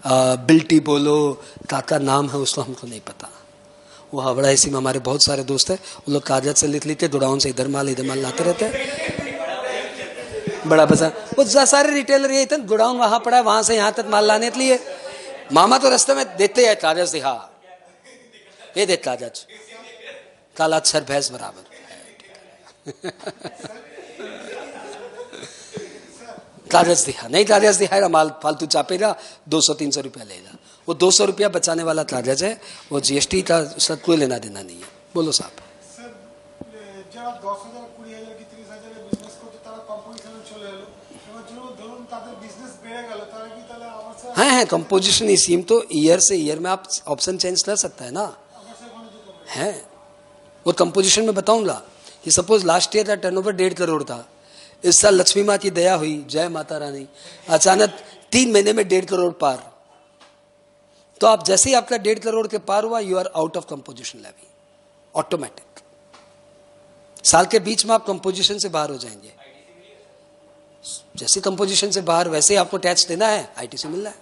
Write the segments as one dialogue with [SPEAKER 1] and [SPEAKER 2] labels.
[SPEAKER 1] बिल्टी बोलो, काका नाम है उसको हमको नहीं पता। वो हावड़ा इसी में हमारे बहुत सारे दोस्त हैं, वो लोग कागज से लिख लेते, गोडाउन से इधर माल लाते रहते हैं। बड़ा बाजार, वो सारे रिटेलर ये थे, गोडाउन वहां पड़ा है, वहां से यहाँ तक माल लाने के लिए मामा तो रास्ते में देते हैं कागज, दिखा ये देख कागज, काला अक्षर भैंस बराबर। कागज दिखा, नहीं कागज दिखाएगा माल फालतू चापेगा, 200-300 रुपया लेगा। वो 200 रुपया बचाने वाला कागज है, वो जीएसटी का सब कोई लेना देना नहीं है। बोलो साहब। हाँ, कंपोजिशन स्कीम तो ईयर से ईयर में आप ऑप्शन चेंज कर सकता है ना, है वो कंपोजिशन में बताऊंगा कि सपोज लास्ट ईयर का टर्नओवर 1.5 करोड़ था, इस साल लक्ष्मी माँ की दया हुई, जय माता रानी, अचानक 3 महीने में 1.5 करोड़ पार। तो आप जैसे ही आपका 1.5 करोड़ के पार हुआ, you are out of composition levy automatic. साल के बीच में आप कंपोजिशन से बाहर हो जाएंगे। जैसे कंपोजिशन से बाहर वैसे ही आपको टैक्स देना है, आईटीसी मिल रहा है।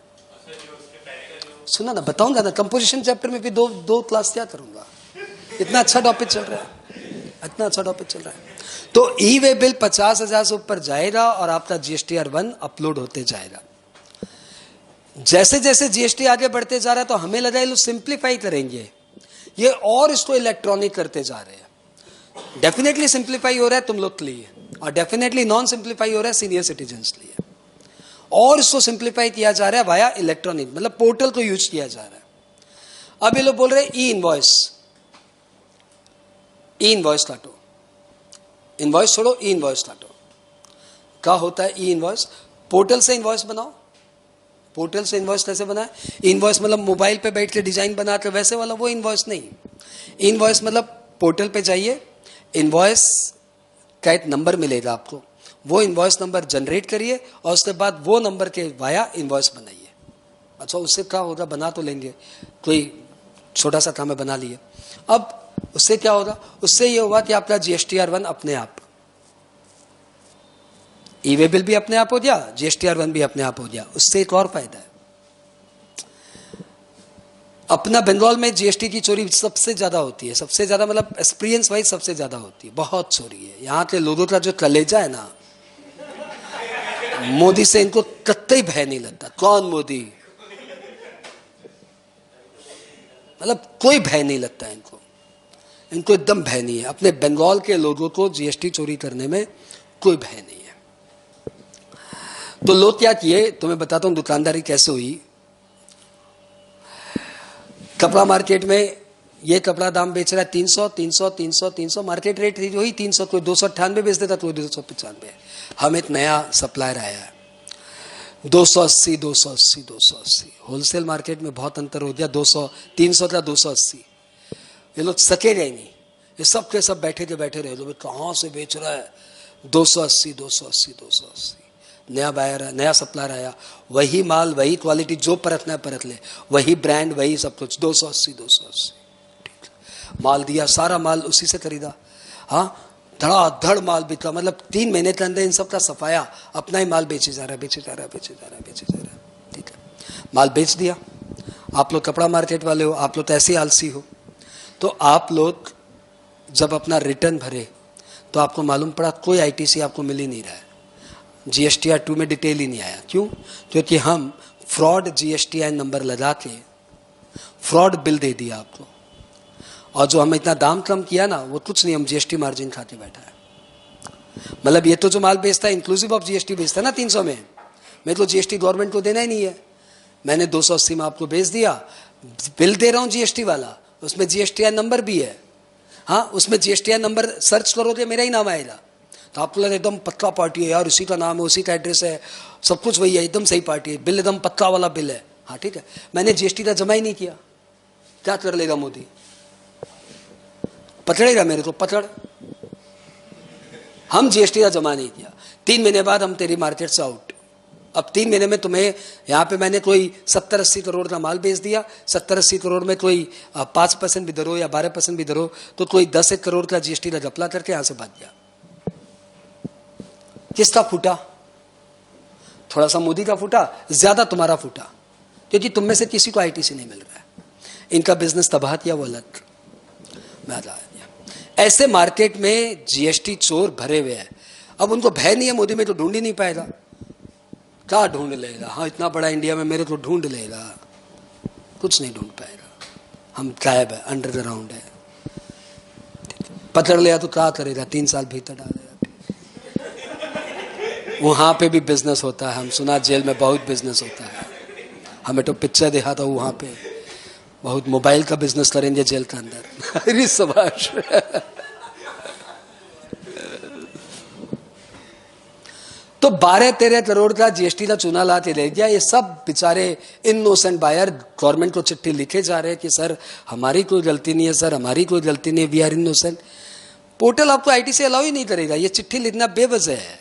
[SPEAKER 1] सुना ना, बताऊंगा ना, कंपोजिशन चैप्टर में भी दो क्लास क्या करूंगा, इतना अच्छा टॉपिक चल रहा है, इतना अच्छा टॉपिक चल रहा है। तो ई वे बिल 50,000 से ऊपर जाएगा और आपका GSTR1 अपलोड होते जाएगा। जैसे जैसे जीएसटी आगे बढ़ते जा रहा है तो हमें लगा ये लोग सिंप्लीफाई करेंगे ये, और इसको इलेक्ट्रॉनिक करते जा रहे हैं। डेफिनेटली सिंप्लीफाई हो रहा है तुम लोग के लिए, और डेफिनेटली नॉन सिंप्लीफाई हो रहा है सीनियर सिटीजन्स के लिए, और इसको सिंप्लीफाई किया जा रहा है वाया इलेक्ट्रॉनिक, मतलब पोर्टल को यूज किया जा रहा है। अब ये लोग बोल रहे हैं ई इनवॉइस काटो, इनवॉइस छोड़ो, ई इनवॉइस काटो। क्या होता है ई इनवॉइस? पोर्टल से इनवॉइस बनाओ। पोर्टल से इनवॉइस कैसे बनाए? इनवॉइस मतलब मोबाइल पे बैठ के डिजाइन बना के वैसे वाला, वो इनवॉइस नहीं। इनवॉइस मतलब पोर्टल पे जाइए, इनवॉइस का एक नंबर मिलेगा आपको, वो इनवॉइस नंबर जनरेट करिए और उसके बाद वो नंबर के वाया इनवॉइस बनाइए। अच्छा, उससे क्या होगा? बना तो लेंगे, कोई छोटा सा काम है, बना लिए। अब उससे क्या होगा? उससे ये होगा कि आपका GSTR1 अपने आप, ई वे बिल भी अपने आप हो गया, GSTR1 भी अपने आप हो गया। उससे एक और फायदा है, अपना बंगाल में जीएसटी की चोरी सबसे ज्यादा होती है, सबसे ज्यादा मतलब एक्सपीरियंस वाइज सबसे ज्यादा होती है, बहुत चोरी है। यहाँ के लोगों का जो कलेजा है ना, मोदी से इनको कतई भय नहीं लगता। कौन मोदी? मतलब कोई भय नहीं लगता इनको, इनको एकदम भय नहीं है। अपने बंगाल के लोगों को जीएसटी चोरी करने में कोई भय नहीं है। तो लोग क्या किए, तुम्हें बताता हूं दुकानदारी कैसे हुई। कपड़ा मार्केट में ये कपड़ा दाम बेच रहा है 300, मार्केट रेट वही 300, कोई 298 बेच देता, कोई 295। हम एक नया सप्लायर आया है 280, होलसेल मार्केट में बहुत अंतर हो गया, 200, 300 का 280। ये लोग सकेगा ही नहीं, ये सब के सब बैठे रहे लोग, कहां से बेच रहा है? 280। नया बायर है, नया सप्लायर आया, वही माल वही क्वालिटी, जो परखना है परख ले, वही ब्रांड वही सब कुछ, 280। माल दिया, सारा माल उसी से खरीदा। हाँ, धड़ाधड़ माल बिका, मतलब 3 महीने के अंदर इन सब का सफाया, अपना ही माल बेचे जा रहा है। ठीक है, माल बेच दिया। आप लोग कपड़ा मार्केट वाले हो, आप लोग तो ऐसे आलसी हो, तो आप लोग जब अपना रिटर्न भरे तो आपको मालूम पड़ा कोई आईटीसी आपको मिल ही नहीं रहा है, GSTR2 में डिटेल ही नहीं आया। क्यों? क्योंकि हम फ्रॉड GSTI नंबर लगा के फ्रॉड बिल दे दिया आपको, और जो हम इतना दाम कम किया ना, वो कुछ नहीं, हम GST मार्जिन खाते बैठा है। मतलब ये तो जो माल बेचता है इंक्लूसिव ऑफ GST बेचता है ना 300 में, मैं तो GST गवर्नमेंट को देना ही नहीं है। मैंने 280 में आपको बेच दिया, बिल दे रहा हूँ GST वाला, उसमें GSTI नंबर भी है। हाँ, उसमें GSTI नंबर सर्च करोगे मेरा ही नाम आएगा, तो आपको लगे एकदम पक्का पार्टी है यार, उसी का नाम है, उसी का एड्रेस है, सब कुछ वही है, एकदम सही पार्टी है, बिल एकदम पक्का वाला बिल है। हाँ ठीक है, मैंने GST का जमा ही नहीं किया, क्या कर लेगा मोदी? पकड़ेगा मेरे को, पकड़। हम GST का जमा नहीं किया, 3 महीने बाद हम तेरी मार्केट से आउट। अब 3 महीने में तुम्हें यहाँ पे मैंने कोई 70-80 करोड़ का माल बेच दिया, 70-80 करोड़ में कोई 5% भी दरो या 12% भी दरो, तो कोई 10 करोड़ का GST का घपला करके यहाँ से भाग गया। किसका फूटा? थोड़ा सा मोदी का फूटा, ज्यादा तुम्हारा फूटा। क्योंकि तुम में से किसी को आईटीसी नहीं मिल रहा है, इनका बिजनेस तबाह किया वो अलग। मैं ऐसे मार्केट में जीएसटी चोर भरे हुए हैं, अब उनको भय नहीं है मोदी में तो ढूंढ ही नहीं पाएगा, क्या ढूंढ लेगा? हाँ इतना बड़ा इंडिया में मेरे को ढूंढ लेगा, कुछ नहीं ढूंढ पाएगा, हम गायब है, अंडर द ग्राउंड है। पकड़ लिया तो क्या करेगा? 3 साल भीतर डालेगा। वहां पे भी बिजनेस होता है, हम सुना जेल में बहुत बिजनेस होता है, हमें तो पिक्चर देखा था वहां पे बहुत मोबाइल का बिजनेस करेंगे जेल के अंदर। अरे शाबाश। तो 12-13 करोड़ का जीएसटी का चूना ला के ले गया। ये सब बेचारे इनोसेंट बायर गवर्नमेंट को चिट्ठी लिखे जा रहे हैं कि सर हमारी कोई गलती नहीं है, सर हमारी कोई गलती नहीं है, वी आर इनोसेंट। पोर्टल आपको आईटीसी अलाउ ही नहीं करेगा, ये चिट्ठी लिखना बेवजह है,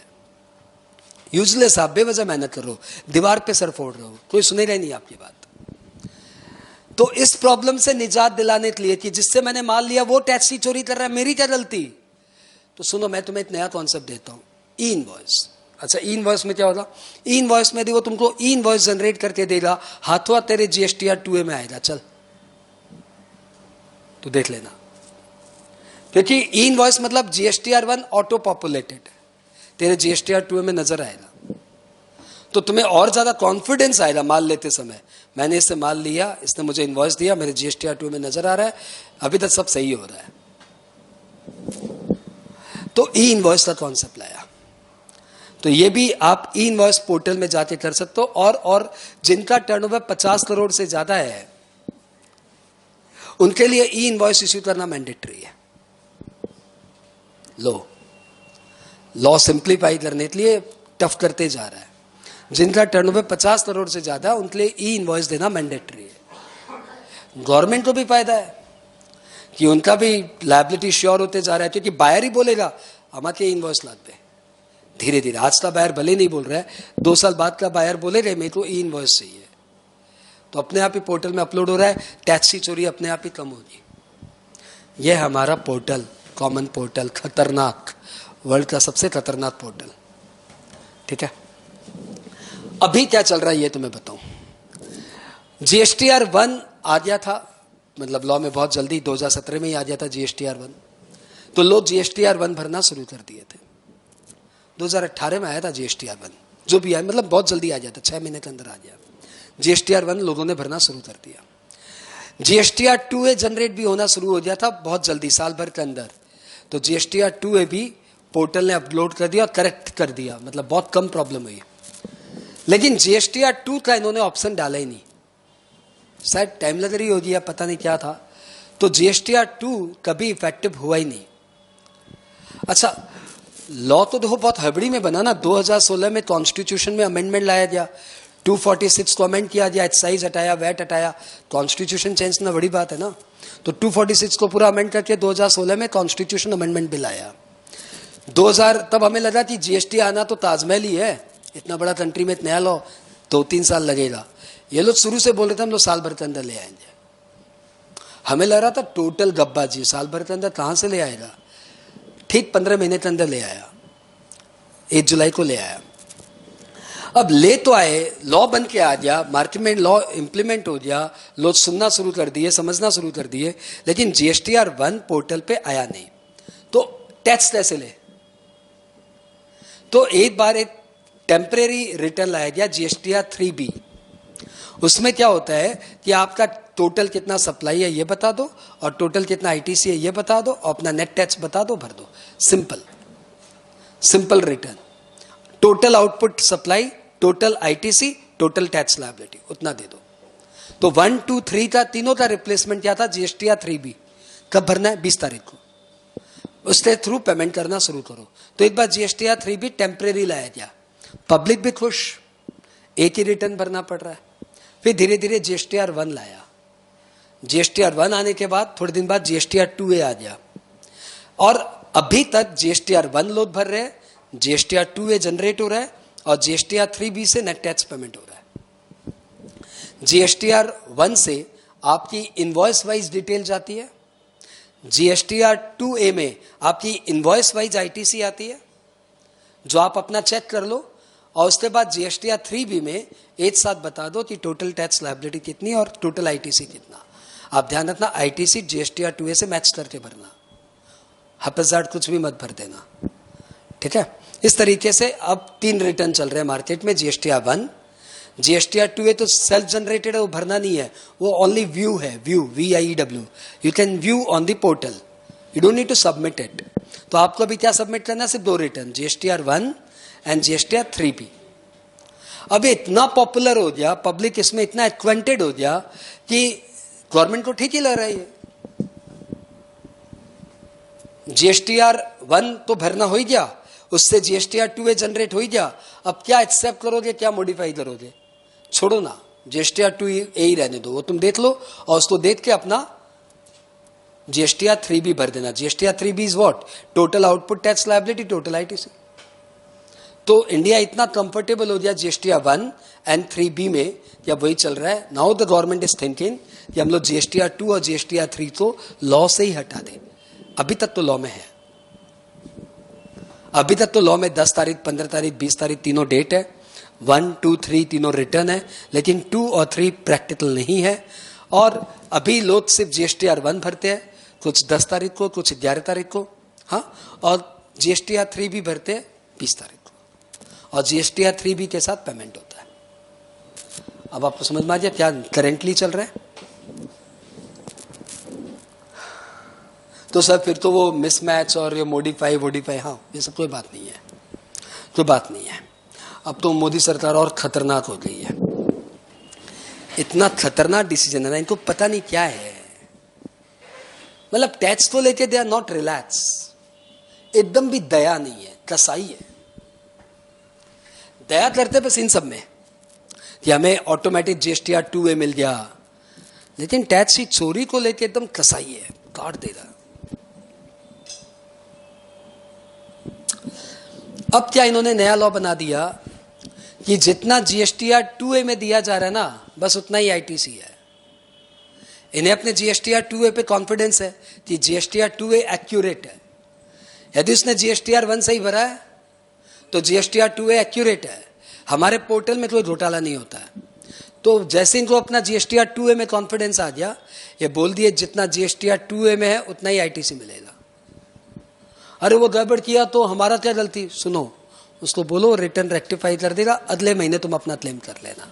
[SPEAKER 1] यूजलेस। आप बेवजह मेहनत कर रहे हो, दीवार पे सर फोड़ रहे हो, कोई सुनेगा ही नहीं आपकी बात। तो इस प्रॉब्लम से निजात दिलाने के लिए कि जिससे मैंने माल लिया वो टैक्स की चोरी कर रहा है, मेरी क्या गलती? तो सुनो, मैं तुम्हें एक नया कॉन्सेप्ट देता हूं, ई इनवॉइस। अच्छा, ई इनवॉइस में क्या होगा? ई इनवॉइस में वो तुमको ई इनवॉइस जनरेट करके देगा, हाथों हाथ तेरे जीएसटीआर 2A में आएगा। चल तो देख लेना, क्योंकि ई इनवॉइस मतलब जीएसटीआर 1 ऑटो पॉपुलेटेड, तेरे जीएसटीआर 2A में नजर आएगा। तो तुम्हें और ज्यादा कॉन्फिडेंस आएगा माल लेते समय, मैंने इससे माल लिया, इसने मुझे इनवॉइस दिया, मेरे जीएसटीआर 2 में नजर आ रहा है, अभी तक सब सही हो रहा है। तो ई इनवॉइस का कॉन्सेप्ट लाया। तो ये भी आप ई इनवॉइस पोर्टल में जाके कर सकते हो। और जिनका टर्नओवर 50 करोड़ से ज्यादा है उनके लिए ई इनवॉइस इश्यू करना मैंडेटरी है। लॉ सिंप्लीफाई करने के लिए टफ करते जा रहा है। जिनका टर्नओवर 50 करोड़ से ज्यादा है उनके लिए ई इनवॉइस देना मैंडेटरी है। गवर्नमेंट को भी फायदा है कि उनका भी लायबिलिटी श्योर होते जा रहा है, क्योंकि बायर ही बोलेगा हमारे इनवॉइस लाते हैं। धीरे धीरे आज का बायर भले नहीं बोल रहा है, 2 साल बाद का बायर बोलेगा मेरे को ई इनवॉइस चाहिए, तो अपने आप ही पोर्टल में अपलोड हो रहा है, टैक्स की चोरी अपने आप ही कम होगी। यह हमारा पोर्टल, कॉमन पोर्टल, खतरनाक, वर्ल्ड का सबसे खतरनाक पोर्टल। ठीक है, अभी क्या चल रहा है ये तो मैं बताऊं। जीएसटीआर 1 आ गया था, मतलब लॉ में बहुत जल्दी 2017 में ही आ गया था जीएसटीआर 1, तो लोग जीएसटीआर 1 भरना शुरू कर दिए थे। 2018 में आया था जीएसटीआर 1, जो भी आया मतलब बहुत जल्दी आ जाता, 6 महीने के अंदर आ गया। जीएसटीआर 1 लोगों ने भरना शुरू कर दिया। जीएसटीआर 2A जनरेट भी होना शुरू हो गया था बहुत जल्दी, साल भर के अंदर। तो जीएसटीआर 2A भी पोर्टल ने अपलोड कर दिया, करेक्ट कर दिया, मतलब बहुत कम प्रॉब्लम हुई। लेकिन जीएसटीआर 2 का इन्होंने ऑप्शन डाला ही नहीं, शायद टाइम लग रही होगी या पता नहीं क्या था। तो जीएसटीआर 2 कभी इफेक्टिव हुआ ही नहीं। अच्छा, लॉ तो देखो बहुत हड़बड़ी में बना ना। 2016 में कॉन्स्टिट्यूशन में अमेंडमेंट लाया गया, 246 को अमेंड किया गया, एक्साइज हटाया, वैट हटाया। कॉन्स्टिट्यूशन चेंज करना बड़ी बात है ना। तो 246 को पूरा अमेंड करके 2016 में कॉन्स्टिट्यूशन अमेंडमेंट बिल आया। 2000 तब हमें लगा कि जीएसटी आना तो ताजमहल ही है, इतना बड़ा कंट्री में एक नया लॉ 2-3 साल लगेगा। ये लोग शुरू से बोल रहे थे हम लोग साल भर के अंदर ले आएंगे। हमें लग रहा था टोटल गब्बाजी, साल भर के अंदर कहां से ले आएगा। ठीक 15 महीने के अंदर ले आया, 1 जुलाई को ले आया। अब ले तो आए, लॉ बन के आ गया, मार्केट में लॉ इंप्लीमेंट हो गया, लोग सुनना शुरू कर दिए, समझना शुरू कर दिए, लेकिन जीएसटीआर 1 पोर्टल पे आया नहीं। तो टैक्स कैसे ले? तो एक बार एक टेम्परेरी रिटर्न लाया गया, जीएसटीआर 3B। उसमें क्या होता है कि आपका टोटल कितना सप्लाई है ये बता दो, और टोटल कितना आईटीसी है ये बता दो, और अपना नेट टैक्स बता दो, भर दो। Simple return. Total output supply, total ITC, total tax liability, उतना दे दो। तो 1, 2, 3 का तीनों का रिप्लेसमेंट क्या था? GSTR 3B। कब भरना है? 20 तारीख को। उसके थ्रू पेमेंट करना शुरू करो। तो एक बार जीएसटीआर 3B टेम्परेरी लाया गया, पब्लिक भी खुश, एक ही रिटर्न भरना पड़ रहा है। फिर धीरे धीरे जीएसटीआर 1 लाया। जीएसटीआर 1 आने के बाद थोड़े दिन बाद जीएसटीआर 2A आ गया, और अभी तक जीएसटीआर 1 लोग भर रहे हैं, जीएसटीआर 2A जनरेट हो रहा है, और जीएसटीआर 3B से नेट टैक्स पेमेंट हो रहा है। जीएसटीआर 1 से आपकी इनवॉइस वाइज डिटेल जाती है, जीएसटीआर 2A में आपकी इनवॉइस वाइज आईटीसी आती है, जो आप अपना चेक कर लो, और उसके बाद जीएसटीआर 3B में एक साथ बता दो कि टोटल टैक्स लायबिलिटी कितनी और टोटल आईटीसी कितना। आप ध्यान रखना, आईटीसी जीएसटीआर 2A से मैच करके भरना, हपजार्ड कुछ भी मत भर देना, ठीक है। इस तरीके से अब 3 रिटर्न चल रहे हैं मार्केट में, जीएसटीआर 1, जीएसटीआर 2A तो सेल्फ जनरेटेड है, वो भरना नहीं है, वो ओनली व्यू है, view VIEW, you can view on the portal, you don't need to submit it. तो आपको अभी क्या सबमिट करना है, सिर्फ 2 return, GSTR 1 and GSTR 3B। अब इतना पॉपुलर हो गया, पब्लिक इसमें इतना एक्वेंटेड हो गया कि गवर्नमेंट को ठीक ही लग रहा है ये। जीएसटीआर 1 तो भरना हो ही गया, उससे जीएसटीआर 2A जनरेट हो ही गया, अब क्या एक्सेप्ट करोगे, क्या मॉडिफाई करोगे, छोड़ो ना, जीएसटीआर 2A ही रहने दो, वो तुम देख लो और उसको देख के अपना जीएसटीआर 3B भर देना। GSTR 3B is what, total output tax liability, total ITC. तो इंडिया इतना कंफर्टेबल हो गया जीएसटीआर 1 एंड 3B में, या वही चल रहा है। Now the government is thinking कि हम लोग जीएसटीआर 2 और जीएसटीआर 3 तो लॉ से ही हटा दें। अभी तक तो लॉ में है, अभी तक तो लॉ में 10 तारीख, 15 तारीख, 20 तारीख तीनों डेट है, 1, 2, 3 तीनों रिटर्न है, लेकिन 2 और 3 प्रैक्टिकल नहीं है। और अभी लोग सिर्फ जीएसटीआर 1 भरते हैं, कुछ 10 तारीख को, कुछ 11 तारीख को, हाँ, और जीएसटीआर 3B भरते हैं 20 तारीख को, और जीएसटीआर 3B के साथ पेमेंट होता है। अब आपको समझ में आ गया क्या करेंटली चल रहा है। तो सर फिर तो वो मिसमैच और ये मॉडिफाई, हाँ, ये सब कोई बात नहीं है, कोई बात नहीं है। अब तो मोदी सरकार और खतरनाक हो गई है, इतना खतरनाक डिसीजन है ना, इनको पता नहीं क्या है। मतलब टैक्स को लेके दे आर नॉट रिलैक्स, एकदम भी दया नहीं है, कसाई है। दया करते बस इन सब में कि हमें ऑटोमेटिक जीएसटीआर 2A मिल गया, लेकिन टैक्स की चोरी को लेके एकदम कसाई है, काट देगा। अब क्या इन्होंने नया लॉ बना दिया कि जितना जीएसटीआर 2A में दिया जा रहा है ना, बस उतना ही आईटीसी है। इन्हें अपने जीएसटीआर 2A पे कॉन्फिडेंस है कि जीएसटीआर 2A एक्यूरेट है। यदि उसने जीएसटीआर 1 सही भरा है तो जीएसटीआर 2A एक्यूरेट है, हमारे पोर्टल में कोई घोटाला नहीं होता है। तो जैसे इनको अपना जीएसटीआर 2A में कॉन्फिडेंस आ गया, ये बोल दिए जितना जीएसटीआर 2A में है उतना ही आईटीसी मिलेगा। अरे वो गड़बड़ किया तो हमारा क्या गलती, सुनो, उसको बोलो रिटर्न रेक्टिफाई कर देगा, अगले महीने तुम अपना क्लेम कर लेना।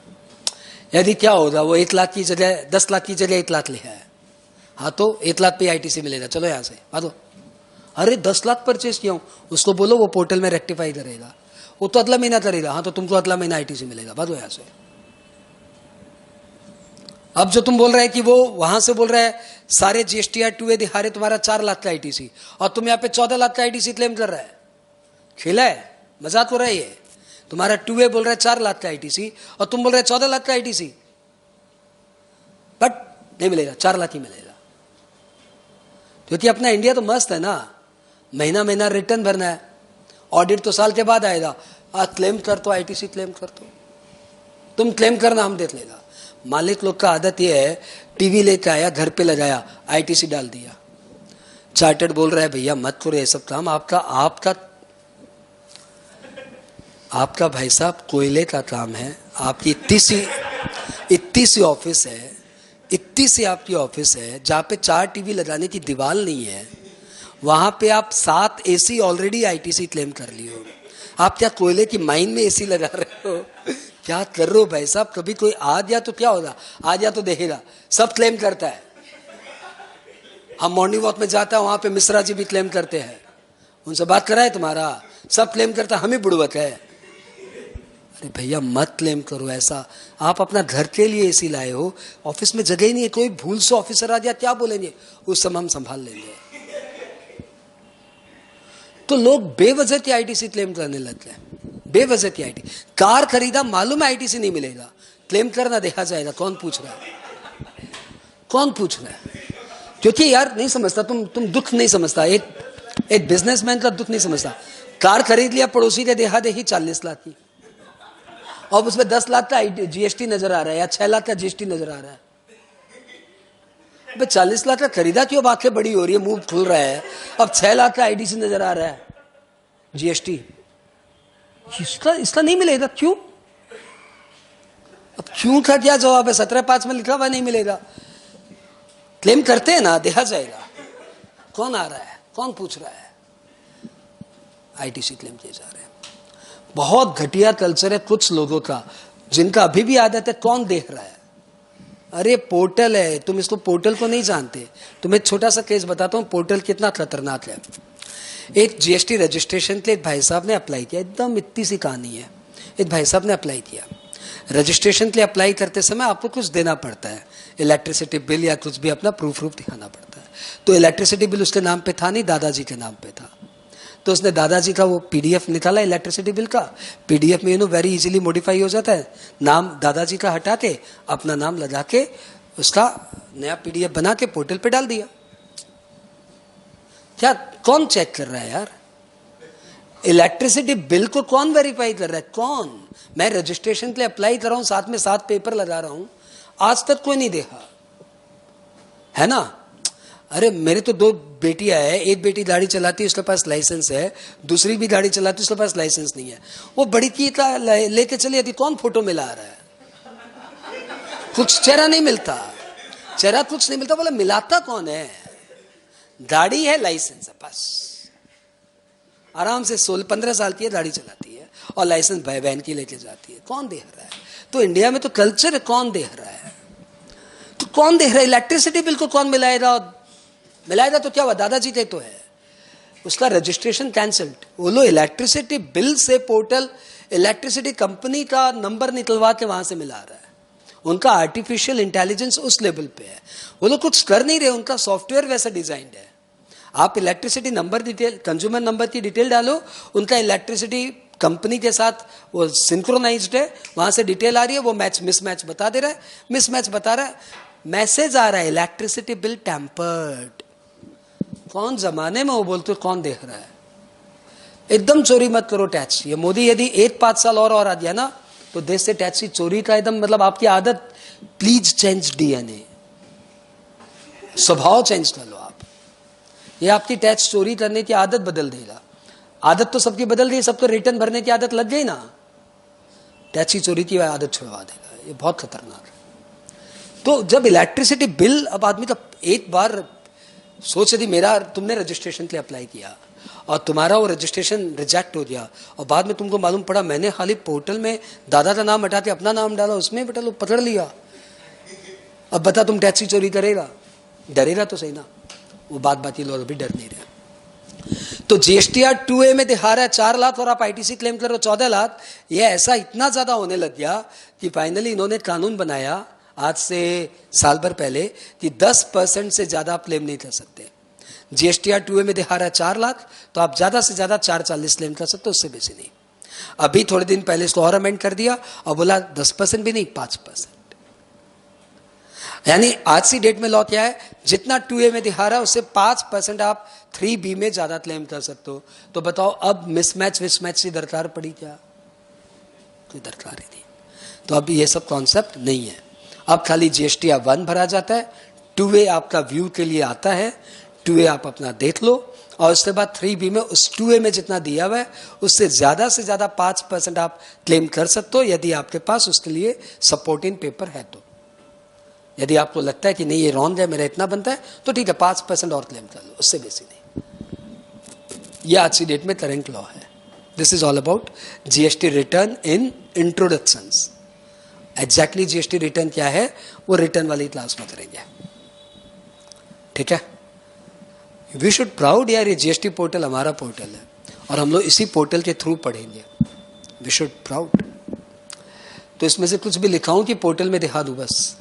[SPEAKER 1] यदि क्या होगा, वो 1 लाख की जगह 10 लाख की जगह 1 लाख ले है, हाँ तो 1 लाख पे आईटीसी मिलेगा, चलो यहां से भागो। अरे 10 लाख परचेज किया हूं, उसको बोलो वो पोर्टल में रेक्टिफाई करेगा, वो तो अगला महीना करेगा, हाँ तो तुमको अगला महीना आईटीसी मिलेगा, भागो यहां से। अब जो तुम बोल रहे हैं कि वो वहां से बोल रहे हैं सारे जीएसटीआर 2A दिखा रहे तुम्हारा 4 लाख का आईटीसी, और तुम यहाँ पे 14 लाख का आईटीसी क्लेम कर रहा है, खेला है, मजाक हो रहा है ये। तुम्हारा 2A बोल रहा है 4 लाख का आईटीसी और तुम बोल रहे 14 लाख का आईटीसी, बट नहीं मिलेगा, 4 लाख ही मिलेगा। क्योंकि अपना इंडिया तो मस्त है ना, महीना महीना रिटर्न भरना है, ऑडिट तो साल के बाद आएगा, आज क्लेम कर तो आईटीसी क्लेम कर तो, तुम क्लेम करना हम देख लेगा। मालिक लोग का आदत ये है, टीवी लेके आया, घर पे लगाया, आईटीसी डाल दिया। चार्टर्ड बोल रहा है भैया मत करो ये सब काम, आपका भाई साहब कोयले का काम है, आपकी इतनी सी ऑफिस है, इतनी सी आपकी ऑफिस है जहाँ पे 4 टीवी लगाने की दीवार नहीं है, वहां पे आप 7 एसी ऑलरेडी आईटीसी क्लेम कर लियो। आप क्या कोयले की माइन में एसी लगा रहे हो, क्या कर रहे हो भाई साहब। कभी कोई आ गया तो क्या होगा, आ गया तो देखेगा, सब क्लेम करता है। हम मॉर्निंग वॉक में जाता है, वहां पे मिश्रा जी भी क्लेम करते हैं, उनसे बात करा है तुम्हारा, सब क्लेम करता है, हम ही बुड़वक है। अरे भैया मत क्लेम करो ऐसा, आप अपना घर के लिए एसी लाए हो, ऑफिस में जगह ही नहीं है, कोई भूल से ऑफिसर आ जाए क्या बोलेंगे, उस समय हम संभाल लेंगे। तो लोग बेवजह की आईटीसी क्लेम करने लगते हैं, बेवजह की आईटी। कार खरीदा, मालूम है आईटीसी नहीं मिलेगा, क्लेम करना देखा जाएगा, कौन पूछ रहा है, कौन पूछ रहा है। क्योंकि यार नहीं समझता, तुम दुख नहीं समझता, एक बिजनेसमैन का दुख नहीं समझता। कार खरीद लिया पड़ोसी के, देखा देखी 40 लाख की, और उसमें 10 लाख का जीएसटी नजर आ रहा है या 6 लाख का जीएसटी नजर आ रहा है। 40 लाख का खरीदा क्यों, आंखें बड़ी हो रही है, मुंह खुल रहा है, अब 6 लाख का आईटीसी नजर आ रहा है, जीएसटी। इसका नहीं मिलेगा, क्यों? अब क्यों का क्या जवाब है? 17(5) में लिखा हुआ नहीं मिलेगा। क्लेम करते हैं ना, देखा जाएगा कौन आ रहा है, कौन पूछ रहा है। आईटीसी क्लेम किए जा रहे हैं। बहुत घटिया कल्चर है कुछ लोगों का, जिनका अभी भी आदत है कौन देख रहा है। अरे पोर्टल है, तुम इसको पोर्टल को नहीं जानते। तुम्हें छोटा सा केस बताता हूँ, पोर्टल कितना खतरनाक है। एक जीएसटी रजिस्ट्रेशन के लिए एक भाई साहब ने अप्लाई किया, एकदम इतनी सी कहानी है। एक भाई साहब ने अप्लाई किया, रजिस्ट्रेशन के लिए अप्लाई करते समय आपको कुछ देना पड़ता है, इलेक्ट्रिसिटी बिल या कुछ भी अपना प्रूफ दिखाना पड़ता है। तो इलेक्ट्रिसिटी बिल उसके नाम पे था नहीं, दादाजी के नाम पे था। तो उसने दादाजी का वो पीडीएफ निकाला इलेक्ट्रिसिटी बिल का। पीडीएफ में वेरी इजीली मॉडिफाई हो जाता है, नाम दादाजी का हटा के अपना नाम लगा के उसका नया पीडीएफ बना के पोर्टल पे डाल दिया। क्या कौन चेक कर रहा है यार? इलेक्ट्रिसिटी बिल को कौन वेरीफाई कर रहा है? कौन? मैं रजिस्ट्रेशन के लिए अप्लाई कर रहा हूं, साथ में 7 पेपर लगा रहा हूं, आज तक कोई नहीं देखा है ना। अरे मेरे तो 2 बेटियां है, एक बेटी गाड़ी चलाती है, उसके पास लाइसेंस है, दूसरी भी गाड़ी चलाती है, उसके पास लाइसेंस नहीं है। वो बड़ी की लेके चली जाती, कौन फोटो मिला रहा है? कुछ चेहरा नहीं मिलता, चेहरा कुछ नहीं मिलता। बोला मिलाता कौन है? गाड़ी है, लाइसेंस है, बस आराम से 16-15 साल की है, गाड़ी चलाती है और लाइसेंस भाई बहन की लेके जाती है। कौन देख रहा है? तो इंडिया में तो कल्चर है, कौन देख रहा है? तो कौन देख रहा है? इलेक्ट्रिसिटी बिल को कौन मिलाएगा? मिलाएगा तो क्या हुआ, दादाजी के तो है, उसका रजिस्ट्रेशन कैंसल्ड। बोलो इलेक्ट्रिसिटी बिल से पोर्टल इलेक्ट्रिसिटी कंपनी का नंबर निकलवा के वहां से मिला रहा है। उनका आर्टिफिशियल इंटेलिजेंस उस लेवल पे है, वो लोग कुछ कर नहीं रहे, उनका सॉफ्टवेयर वैसा डिजाइंड है। आप electricity number detail, consumer number की डिटेल डालो, उनका इलेक्ट्रिसिटी कंपनी के साथ वो सिंक्रोनाइज्ड है, वहां से डिटेल आ रही है, वो मिसमैच बता दे रहा है, मिसमैच बता रहा है, मैसेज आ रहा है इलेक्ट्रिसिटी बिल टेम्पर्ड। कौन जमाने में वो बोलते, कौन देख रहा है? एकदम चोरी मत करो टैक्स। ये मोदी यदि 1-5 साल और आ दिया ना, तो देश से टैक्स की चोरी का एकदम मतलब आपकी आदत, प्लीज चेंज डीएनए, स्वभाव चेंज कर लो आप। ये आपकी टैक्स चोरी करने की आदत बदल देगा। आदत तो सबकी बदल गई, सबको रिटर्न भरने की आदत लग गई ना, टैक्स की चोरी की आदत छुड़वा देगा। ये बहुत खतरनाक है। तो जब इलेक्ट्रिसिटी बिल, अब आदमी का एक बार सोच, यदि मेरा तुमने रजिस्ट्रेशन के लिए अप्लाई किया और तुम्हारा वो रजिस्ट्रेशन रिजेक्ट हो गया और बाद में तुमको मालूम पड़ा मैंने खाली पोर्टल में दादा का नाम हटा के अपना नाम डाला, उसमें बेटा लोग पकड़ लिया, अब बता तुम टैक्सी चोरी करेगा? डरेगा तो सही ना। वो बात ये लोग अभी डर नहीं रहे। तो जीएसटीआर 2A में दिखा रहा है 4 लाख और आप आईटीसी क्लेम कर रहे हो 14 लाख। ये ऐसा इतना ज्यादा होने लग गया कि फाइनली इन्होंने कानून बनाया आज से साल भर पहले कि 10% से ज्यादा आप क्लेम नहीं कर सकते। जीएसटीआर 2A में दिखा रहा है 4 लाख, तो आप ज्यादा से ज्यादा 440 क्लेम कर सकते हो, उससे बेसी नहीं। अभी थोड़े दिन पहले इसको और अमेंड कर दिया और बोला 10% भी नहीं, 5%। यानी आज की डेट में लॉ क्या है, जितना 2A में दिखा रहा है उससे 5% आप 3B में ज्यादा क्लेम कर सकते हो। तो बताओ अब मिसमैच की दरकार पड़ी क्या? कोई दरकार ही नहीं। तो अब ये सब कॉन्सेप्ट नहीं है। अब खाली जीएसटीआर 1 भरा जाता है, 2A आपका व्यू के लिए आता है, 2A आप अपना देख लो और उसके बाद 3B में उस 2A में जितना दिया हुआ है उससे ज्यादा 5% आप क्लेम कर सकते हो, यदि आपके पास उसके लिए सपोर्टिंग पेपर है तो। यदि आपको लगता है कि नहीं ये रॉन्ग है, मेरा इतना बनता है, तो ठीक है 5% और क्लेम कर लो, उससे बेसी नहीं। ये आज की डेट में करंट लॉ है। This is all about GST return in introductions. Exactly GST return क्या है वो रिटर्न वाली क्लास में करेंगे, ठीक है। वी शुड प्राउड यार, ये जीएसटी पोर्टल हमारा पोर्टल है और हम लोग इसी पोर्टल के थ्रू पढ़ेंगे। We should proud. तो इसमें से कुछ भी लिखाऊं कि पोर्टल में दिखा दूं बस?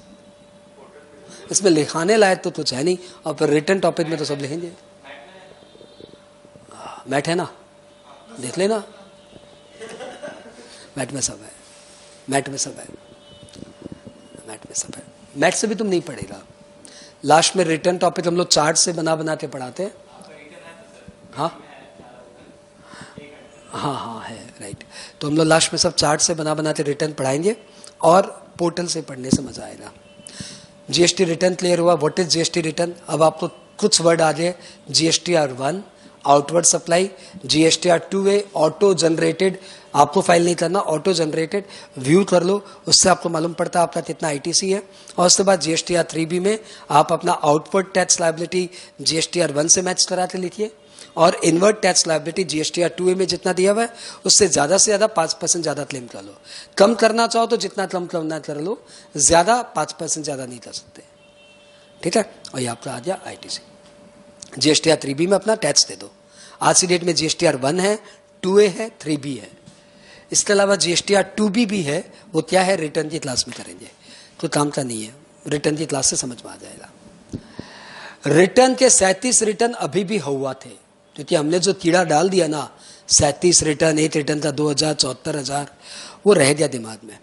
[SPEAKER 1] इसमें लिखाने लायक तो कुछ है नहीं, और फिर रिटर्न टॉपिक में तो सब लिखेंगे। मैट है ना, देख लेना, मैट में सब है, मैट में सब है, मैट में सब है। मैट से भी तुम नहीं पढ़ेगा। लास्ट में रिटर्न टॉपिक हम लोग चार्ट से बना के पढ़ाते हैं। हाँ हाँ हाँ है, राइट। तो हम लोग लास्ट में सब चार्ट से बना के रिटर्न पढ़ाएंगे और पोर्टल से पढ़ने से मजा आएगा। जीएसटी रिटर्न क्लियर हुआ। What is GST return? अब आपको कुछ वर्ड आ गए। GSTR 1 outward supply, GSTR 2A auto generated आपको फाइल नहीं करना, ऑटो जनरेटेड व्यू कर लो, उससे आपको मालूम पड़ता है आपका कितना आईटीसी है। और उसके बाद जीएसटीआर 3B में आप अपना आउटपुट टैक्स लायबिलिटी जीएसटीआर 1 से मैच करा के लिखिए, और invert tax liability GSTR 2A में जितना दिया हुआ है उससे ज़्यादा से ज़्यादा 5% ज़्यादा क्लेम कर लो। कम करना चाहो तो जितना कम करना कर लो, ज़्यादा 5% ज़्यादा नहीं कर सकते, ठीक है। और ये आपका आ गया आईटीसी। जीएसटीआर 3B में अपना टैक्स दे दो। आज की डेट में जीएसटीआर 1 है, 2A है, 3B है। इसके अलावा जीएसटीआर 2B भी है, वो क्या है रिटर्न की क्लास में करेंगे, तो काम का नहीं है, रिटर्न की क्लास से समझ में आ जाएगा। रिटर्न के 37 रिटर्न अभी भी हुआ थे, क्योंकि हमने जो कीड़ा डाल दिया ना, 37 रिटर्न, एक रिटर्न का 2000, 74,000, वो रह गया दिमाग में।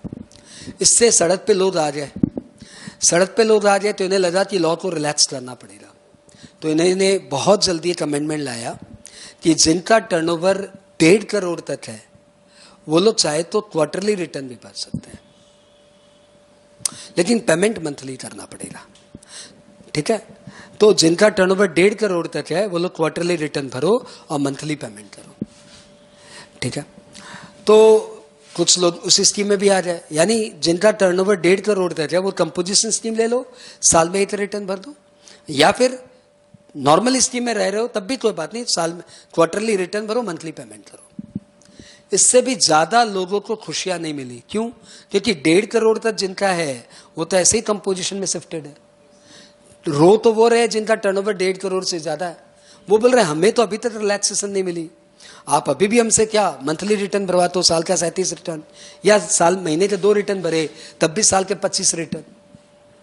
[SPEAKER 1] इससे सड़क पे लोग आ गए, सड़क पे लोग आ गए तो इन्हें लगा कि लॉ को रिलैक्स करना पड़ेगा, तो इन्होंने बहुत जल्दी एक अमेंडमेंट लाया कि जिनका टर्नओवर 1.5 करोड़ तक है वो लोग चाहे तो क्वार्टरली रिटर्न भी भर सकते हैं, लेकिन पेमेंट मंथली करना पड़ेगा, ठीक है। तो जिनका टर्नओवर 1.5 करोड़ तक है वो लोग क्वार्टरली रिटर्न भरो और मंथली पेमेंट करो, ठीक है। तो कुछ लोग उस स्कीम में भी आ जाए, यानी जिनका टर्नओवर 1.5 करोड़ तक है वो कंपोजिशन स्कीम ले लो, साल में 1 रिटर्न भर दो, या फिर नॉर्मल स्कीम में रह रहे हो तब भी कोई बात नहीं, साल में क्वार्टरली रिटर्न भरो, मंथली पेमेंट करो। इससे भी ज्यादा लोगों को खुशियां नहीं मिली, क्यों? क्योंकि 1.5 करोड़ तक जिनका है वो तो ऐसे ही कंपोजिशन में शिफ्टेड है। रो तो वो रहे जिनका टर्नओवर 1.5 करोड़ से ज्यादा है, वो बोल रहे हैं हमें तो अभी तक रिलैक्सेशन नहीं मिली, आप अभी भी हमसे क्या मंथली रिटर्न भरवाते हो, साल का 37 रिटर्न, या साल महीने के 2 रिटर्न भरे तब भी साल के 25 रिटर्न,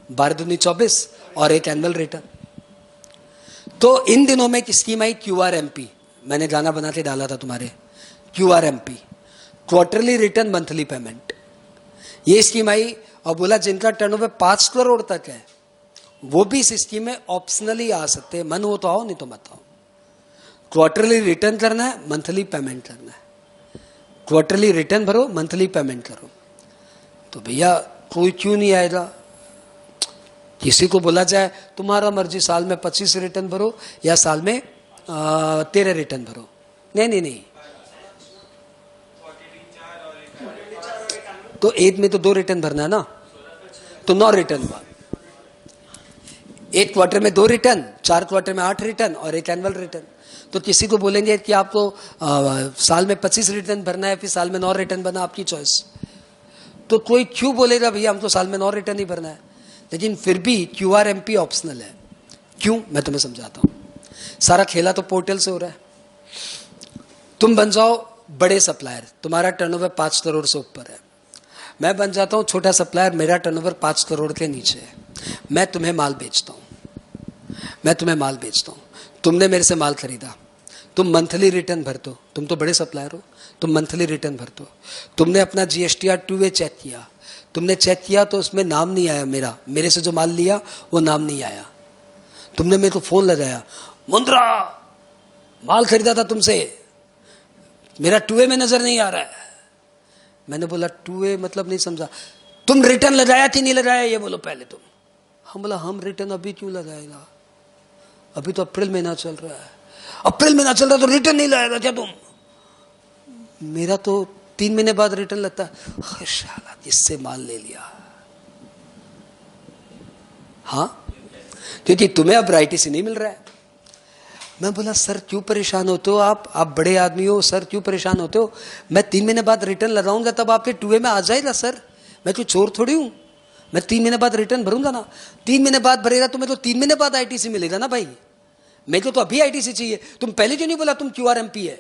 [SPEAKER 1] 12 दूनी 24 और एक एनुअल रिटर्न। तो इन दिनों में एक स्कीम आई QRMP, मैंने गाना बना के डाला था तुम्हारे, QRMP, quarterly return monthly payment. ये स्कीम आई और बोला जिनका टर्नओवर 5 करोड़ तक है वो भी इस स्कीम में ऑप्शनली आ सकते हैं, मन हो तो आओ नहीं तो मत आओ। क्वार्टरली रिटर्न करना है, मंथली पेमेंट करना है, क्वार्टरली रिटर्न भरो, मंथली पेमेंट करो। तो भैया कोई क्यों नहीं आएगा? किसी को बोला जाए तुम्हारा मर्जी, साल में 25 रिटर्न भरो या साल में 13 रिटर्न भरो, नहीं नहीं नहीं, तो एक में तो 2 रिटर्न भरना है ना, तो 9 रिटर्न, एक क्वार्टर में 2 रिटर्न, 4 क्वार्टर में 8 रिटर्न और एक एनुअल रिटर्न। तो किसी को बोलेंगे कि आपको साल में 25 रिटर्न भरना है, फिर साल में 9 रिटर्न बना, आपकी चॉइस। तो कोई क्यों बोलेगा भैया हम तो साल में 9 रिटर्न ही भरना है, लेकिन फिर भी QRMP ऑप्शनल है। क्यों? मैं तुम्हें समझाता हूं। सारा खेला तो पोर्टल से हो रहा है। तुम बन जाओ बड़े सप्लायर, तुम्हारा टर्नओवर 5 करोड़ से ऊपर है, मैं बन जाता हूं छोटा सप्लायर, मेरा टर्नओवर 5 करोड़ के नीचे है, मैं तुम्हें माल बेचता हूं, मैं तुम्हें माल बेचता हूं, तुमने मेरे से माल खरीदा, तुम मंथली रिटर्न भरते हो, तुम तो बड़े सप्लायर हो, तुम मंथली रिटर्न भरते हो, तुमने अपना GSTR 2A चेक किया, तुमने चेक किया तो उसमें नाम नहीं आया मेरा, मेरे से जो माल लिया वो नाम नहीं आया, तुमने मेरे को फोन लगाया, मुंद्रा माल खरीदा था तुमसे, मेरा 2A में नजर नहीं आ रहा है। मैंने बोला 2A मतलब नहीं समझा, तुम रिटर्न लगाया कि नहीं लगाया ये बोलो पहले तुम। हम बोला हम रिटर्न अभी क्यों लगाएगा, अभी तो अप्रैल महीना चल रहा है, अप्रैल महीना चल रहा है तो रिटर्न नहीं लगाएगा क्या तुम? मेरा तो 3 महीने बाद रिटर्न लगता है। शाला इससे माल ले लिया, हाँ क्योंकि तुम्हें अब RITC नहीं मिल रहा है। मैं बोला सर क्यों परेशान होते हो आप बड़े आदमी हो सर, क्यों परेशान होते हो? मैं 3 महीने बाद रिटर्न लगाऊंगा तब आपके 2A में आ जाएगा सर, मैं कोई चोर थोड़ी हूं, मैं 3 महीने बाद रिटर्न भरूंगा ना, 3 महीने बाद भरेगा तो मैं तो 3 महीने बाद ITC मिलेगा ना भाई, मेरे को तो अभी ITC चाहिए, तुम पहले क्यों नहीं बोला तुम QRMP है?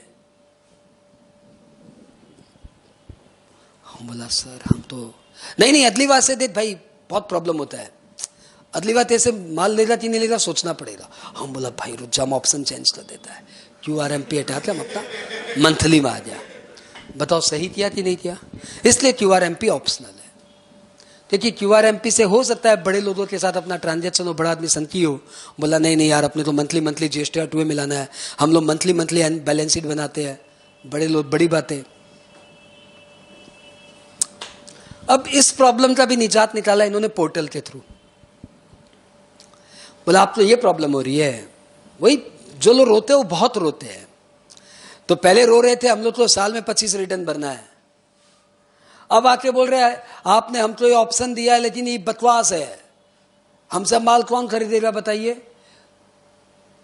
[SPEAKER 1] हम बोला सर हम तो नहीं अगली बार से देख भाई बहुत प्रॉब्लम होता है, अगली बात ऐसे माल लेगा कि नहीं लेगा सोचना पड़ेगा। हम बोला भाई रुक जा, हम ऑप्शन चेंज कर देता है, QRMP हटा के हम अपना मंथली में आ गया। बताओ सही किया कि नहीं किया? इसलिए QRMP ऑप्शनल है, क्योंकि QRMP से हो सकता है बड़े लोगों के साथ अपना ट्रांजेक्शन हो, बड़ा आदमी संकी हो, बोला नहीं यार अपने तो मंथली GSTR 2A मिलाना है, हम लोग मंथली बैलेंस शीट बनाते हैं, बड़े लोग बड़ी बातें। अब इस प्रॉब्लम का भी निजात निकाला इन्होंने पोर्टल के थ्रू। बोला आप तो ये प्रॉब्लम हो रही है, वही जो लोग रोते हैं वो बहुत रोते हैं। तो पहले रो रहे थे हम लोग को साल में 25 रिटर्न भरना है, अब आके बोल रहा है आपने हमको ये ऑप्शन दिया है लेकिन ये बकवास है, हमसे माल कौन खरीदेगा बताइए,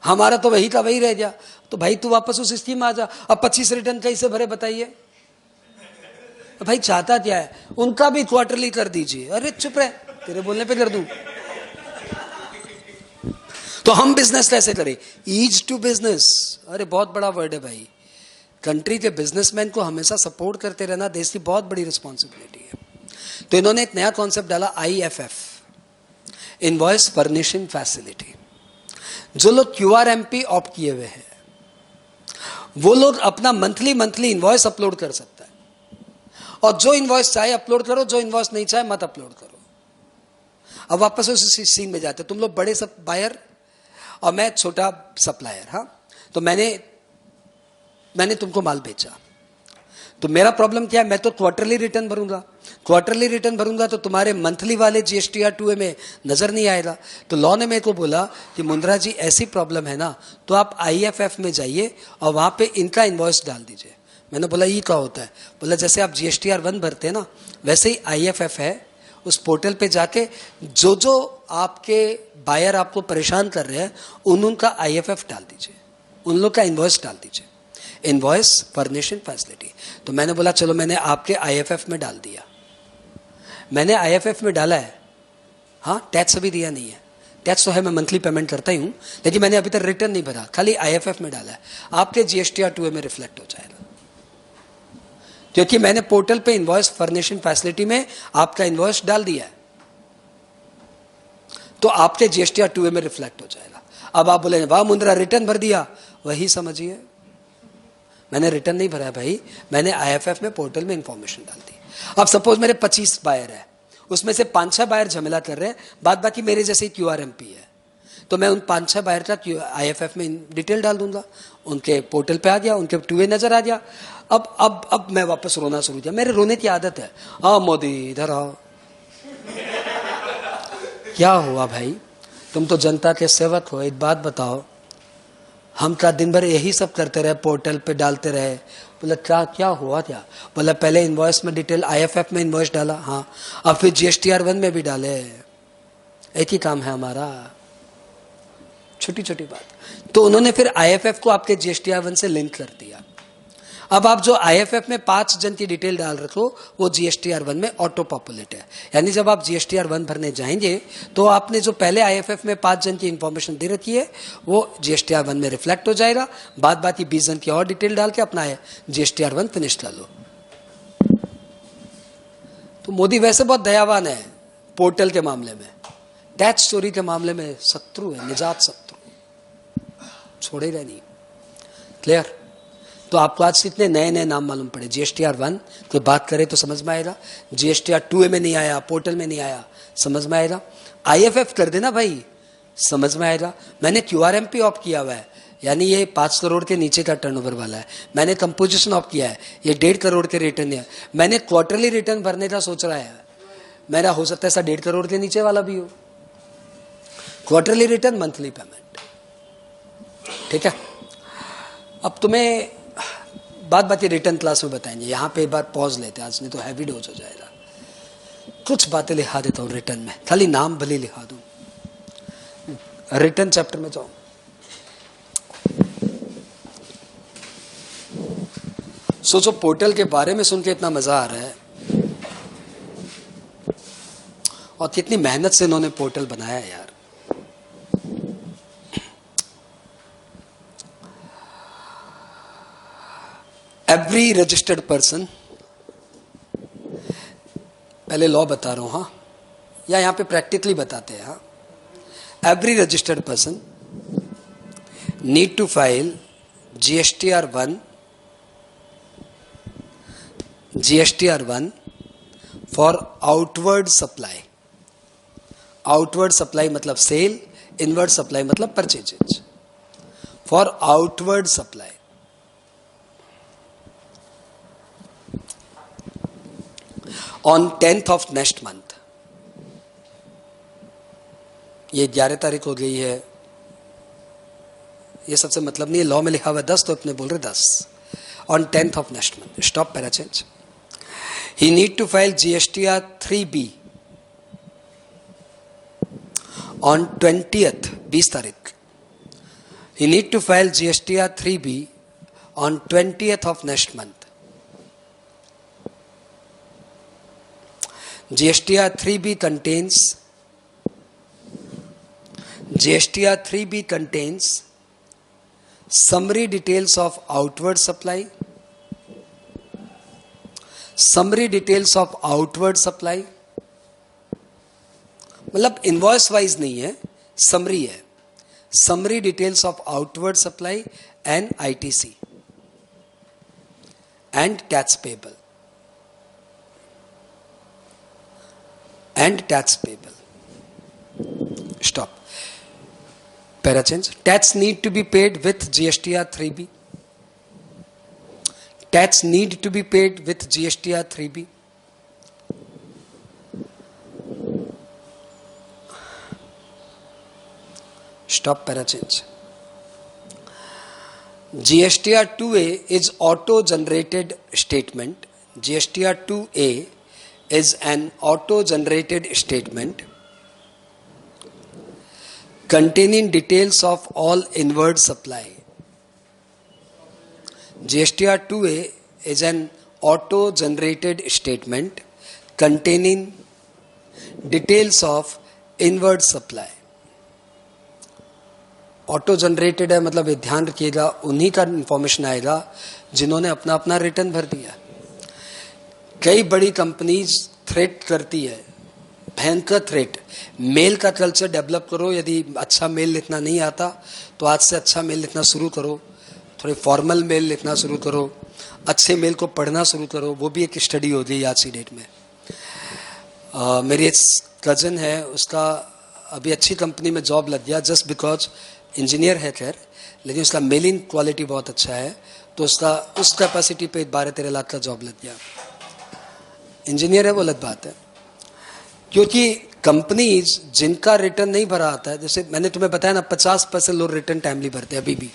[SPEAKER 1] हमारा तो वही का वही रह गया। तो भाई तू वापस उस स्कीम में आ जा। अब 25 रिटर्न कैसे भरे बताइए। तो भाई चाहता क्या है, उनका भी क्वार्टरली कर दीजिए। अरे चुप रहे, तेरे बोलने पे कर दूं। तो हम बिजनेस कैसे करें, ईज टू बिजनेस। अरे बहुत बड़ा वर्ड है भाई, कंट्री के बिजनेसमैन को हमेशा सपोर्ट करते रहना देश की बहुत बड़ी रिस्पॉन्सिबिलिटी है। तो इन्होंने एक नया कॉन्सेप्ट डाला, IFF, इनवॉइस फर्निशिंग फैसिलिटी। जो लोग QRMP ऑप्ट किए हुए हैं वो लोग अपना मंथली इनवॉइस अपलोड कर सकता है, और जो इनवॉइस चाहे अपलोड करो, जो इनवॉइस नहीं चाहे मत अपलोड करो। अब वापस उस सीन में जाते, तुम लोग बड़े सब बायर और मैं छोटा सप्लायर। हाँ, तो मैंने तुमको माल बेचा, तो मेरा प्रॉब्लम क्या है, मैं तो क्वार्टरली रिटर्न भरूंगा तो तुम्हारे मंथली वाले GSTR 2A में नजर नहीं आएगा। तो लॉ ने मेरे को बोला कि मुंद्रा जी ऐसी प्रॉब्लम है ना, तो आप IFF में जाइए और वहां पे इनका इनवॉइस डाल दीजिए। मैंने बोला ये क्या होता है, बोला जैसे आप GSTR 1 भरते हैं ना, वैसे ही IFF है। उस पोर्टल पे जाके जो आपके बायर आपको परेशान कर रहे हैं उनका IFF डाल दीजिए, उन लोग का इनवॉइस डाल दीजिए, इनवॉइस फर्निशिंग फैसिलिटी। तो मैंने बोला चलो, मैंने आपके IFF में डाल दिया। मैंने IFF में डाला है, हाँ, टैक्स अभी दिया नहीं है। टैक्स तो है, मैं मंथली पेमेंट करता ही हूं, लेकिन मैंने अभी तक रिटर्न नहीं भरा, खाली IFF में डाला है। आपके GSTR 2A में रिफ्लेक्ट हो जाएगा, क्योंकि मैंने पोर्टल पे इनवॉइस फर्निशिंग फैसिलिटी में आपका इनवॉइस डाल दिया है, तो आपके GSTR 2A में रिफ्लेक्ट हो जाएगा। अब आप बोले वाह मुंद्रा रिटर्न भर दिया, वही समझिए मैंने रिटर्न नहीं भरा है भाई, मैंने IFF में पोर्टल में इंफॉर्मेशन डाल दी। अब सपोज मेरे 25 बायर है, उसमें से 5-6 बायर झमेला कर रहे हैं, बाद बाकी मेरे जैसे QRMP है, तो मैं उन 5-6 बायर का IFF में डिटेल डाल दूंगा, उनके पोर्टल पे आ गया, उनके 2A नजर आ गया। अब मैं वापस रोना शुरू किया, मेरे रोने की आदत है। हाँ मोदी इधर आओ। क्या हुआ भाई, तुम तो जनता के सेवक हो, एक बात बताओ, हम क्या दिन भर यही सब करते रहे, पोर्टल पे डालते रहे। बोला क्या हुआ क्या, बोला पहले इनवॉइस में डिटेल, IFF में इनवॉइस डाला, हाँ, अब फिर GSTR 1 में भी डाले, एक ही काम है हमारा, छोटी छोटी बात। तो उन्होंने फिर IFF को आपके GSTR 1 से लिंक कर दिया। अब आप जो IFF में 5 जन की डिटेल डाल रखो वो GSTR 1 में ऑटो पॉपुलेट है, यानी जब आप GSTR 1 भरने जाएंगे तो आपने जो पहले IFF में 5 जन की इंफॉर्मेशन दे रखी है वो GSTR 1 में रिफ्लेक्ट हो जाएगा। बाकी 20 जन की और डिटेल डाल के अपना GSTR 1 फिनिश कर लो। तो मोदी वैसे बहुत दयावान है पोर्टल के मामले में, टैक्स चोरी के मामले में शत्रु है, निजात शत्रु, छोड़ेगा नहीं। क्लियर। तो आपको आज इतने नए नए नाम मालूम पड़े। GSTR 1 की बात करें तो समझ में आएगा, GSTR 2A में नहीं आया, पोर्टल में नहीं आया, समझ में आएगा। IFF कर देना भाई, समझ में आएगा। मैंने QRMP ऑप्ट किया हुआ है, यानी ये 5 करोड़ के नीचे का टर्नओवर वाला है। मैंने कंपोजिशन ऑप्ट किया है, ये 1.5 करोड़ के रिटर्न है। मैंने क्वार्टरली रिटर्न भरने का सोच रहा है, मेरा हो सकता है ऐसा 1.5 करोड़ के नीचे वाला भी हो, क्वार्टरली रिटर्न, मंथली पेमेंट। ठीक है। अब तुम्हें बाकी रिटर्न क्लास में बताएंगे, यहां पे एक बार पॉज लेते हैं, आज नहीं तो हैवी डोज हो जाएगा। कुछ बातें लिखा देता हूं रिटर्न में, खाली नाम भले लिखा दूं। रिटर्न चैप्टर में जाओ, सोचो पोर्टल के बारे में सुन के इतना मजा आ रहा है, और कितनी मेहनत से इन्होंने पोर्टल बनाया यार। एवरी रजिस्टर्ड पर्सन, पहले लॉ बता रहा हूं, हाँ, या यहां पे प्रैक्टिकली बताते हैं। हाँ, every registered person need to file GSTR 1 for outward supply. Outward supply मतलब सेल, इनवर्ड सप्लाई मतलब purchases. For outward supply on 10th of next month, ये 11 तारीख हो गई है, ये सबसे मतलब नहीं है, लॉ में लिखा हुआ 10 तो अपने बोल रहे 10। on 10th of next month, stop para change, He need to file GSTR 3B on 20th 20 तारीख. He need to file GSTR 3B on 20th of next month. GSTR 3B contains summary details of outward supply, मतलब invoice wise नहीं है, summary है. Summary details of outward supply and ITC and tax payable Stop. Para change. Tax need to be paid with GSTR 3B. Tax need to be paid with GSTR 3B. Stop. Para change. GSTR 2A is auto-generated statement. GSTR 2A is an auto-generated statement containing details of all inward supply. GSTR 2A is an auto-generated statement containing details of inward supply. Auto generated है मतलब ये ध्यान रखिएगा, उन्हीं का information आएगा जिन्होंने अपना अपना रिटर्न भर दिया. कई बड़ी कंपनीज थ्रेट करती है, भयंकर थ्रेट. मेल का कल्चर डेवलप करो. यदि अच्छा मेल लिखना नहीं आता तो आज से अच्छा मेल लिखना शुरू करो, थोड़े फॉर्मल मेल लिखना शुरू करो, अच्छे मेल को पढ़ना शुरू करो. वो भी एक स्टडी हो गई आज की डेट में. मेरी एक कज़न है, उसका अभी अच्छी कंपनी में जॉब लग गया जस्ट बिकॉज इंजीनियर है खैर, लेकिन उसका मेलिंग क्वालिटी बहुत अच्छा है, तो उसका उस कैपेसिटी पे 12-13 लाख का जॉब लग गया. इंजीनियर है वो अलग बात है. क्योंकि कंपनीज जिनका रिटर्न नहीं भरा आता है, जैसे मैंने तुम्हें बताया ना 50% लोग रिटर्न टाइमली भरते हैं अभी भी.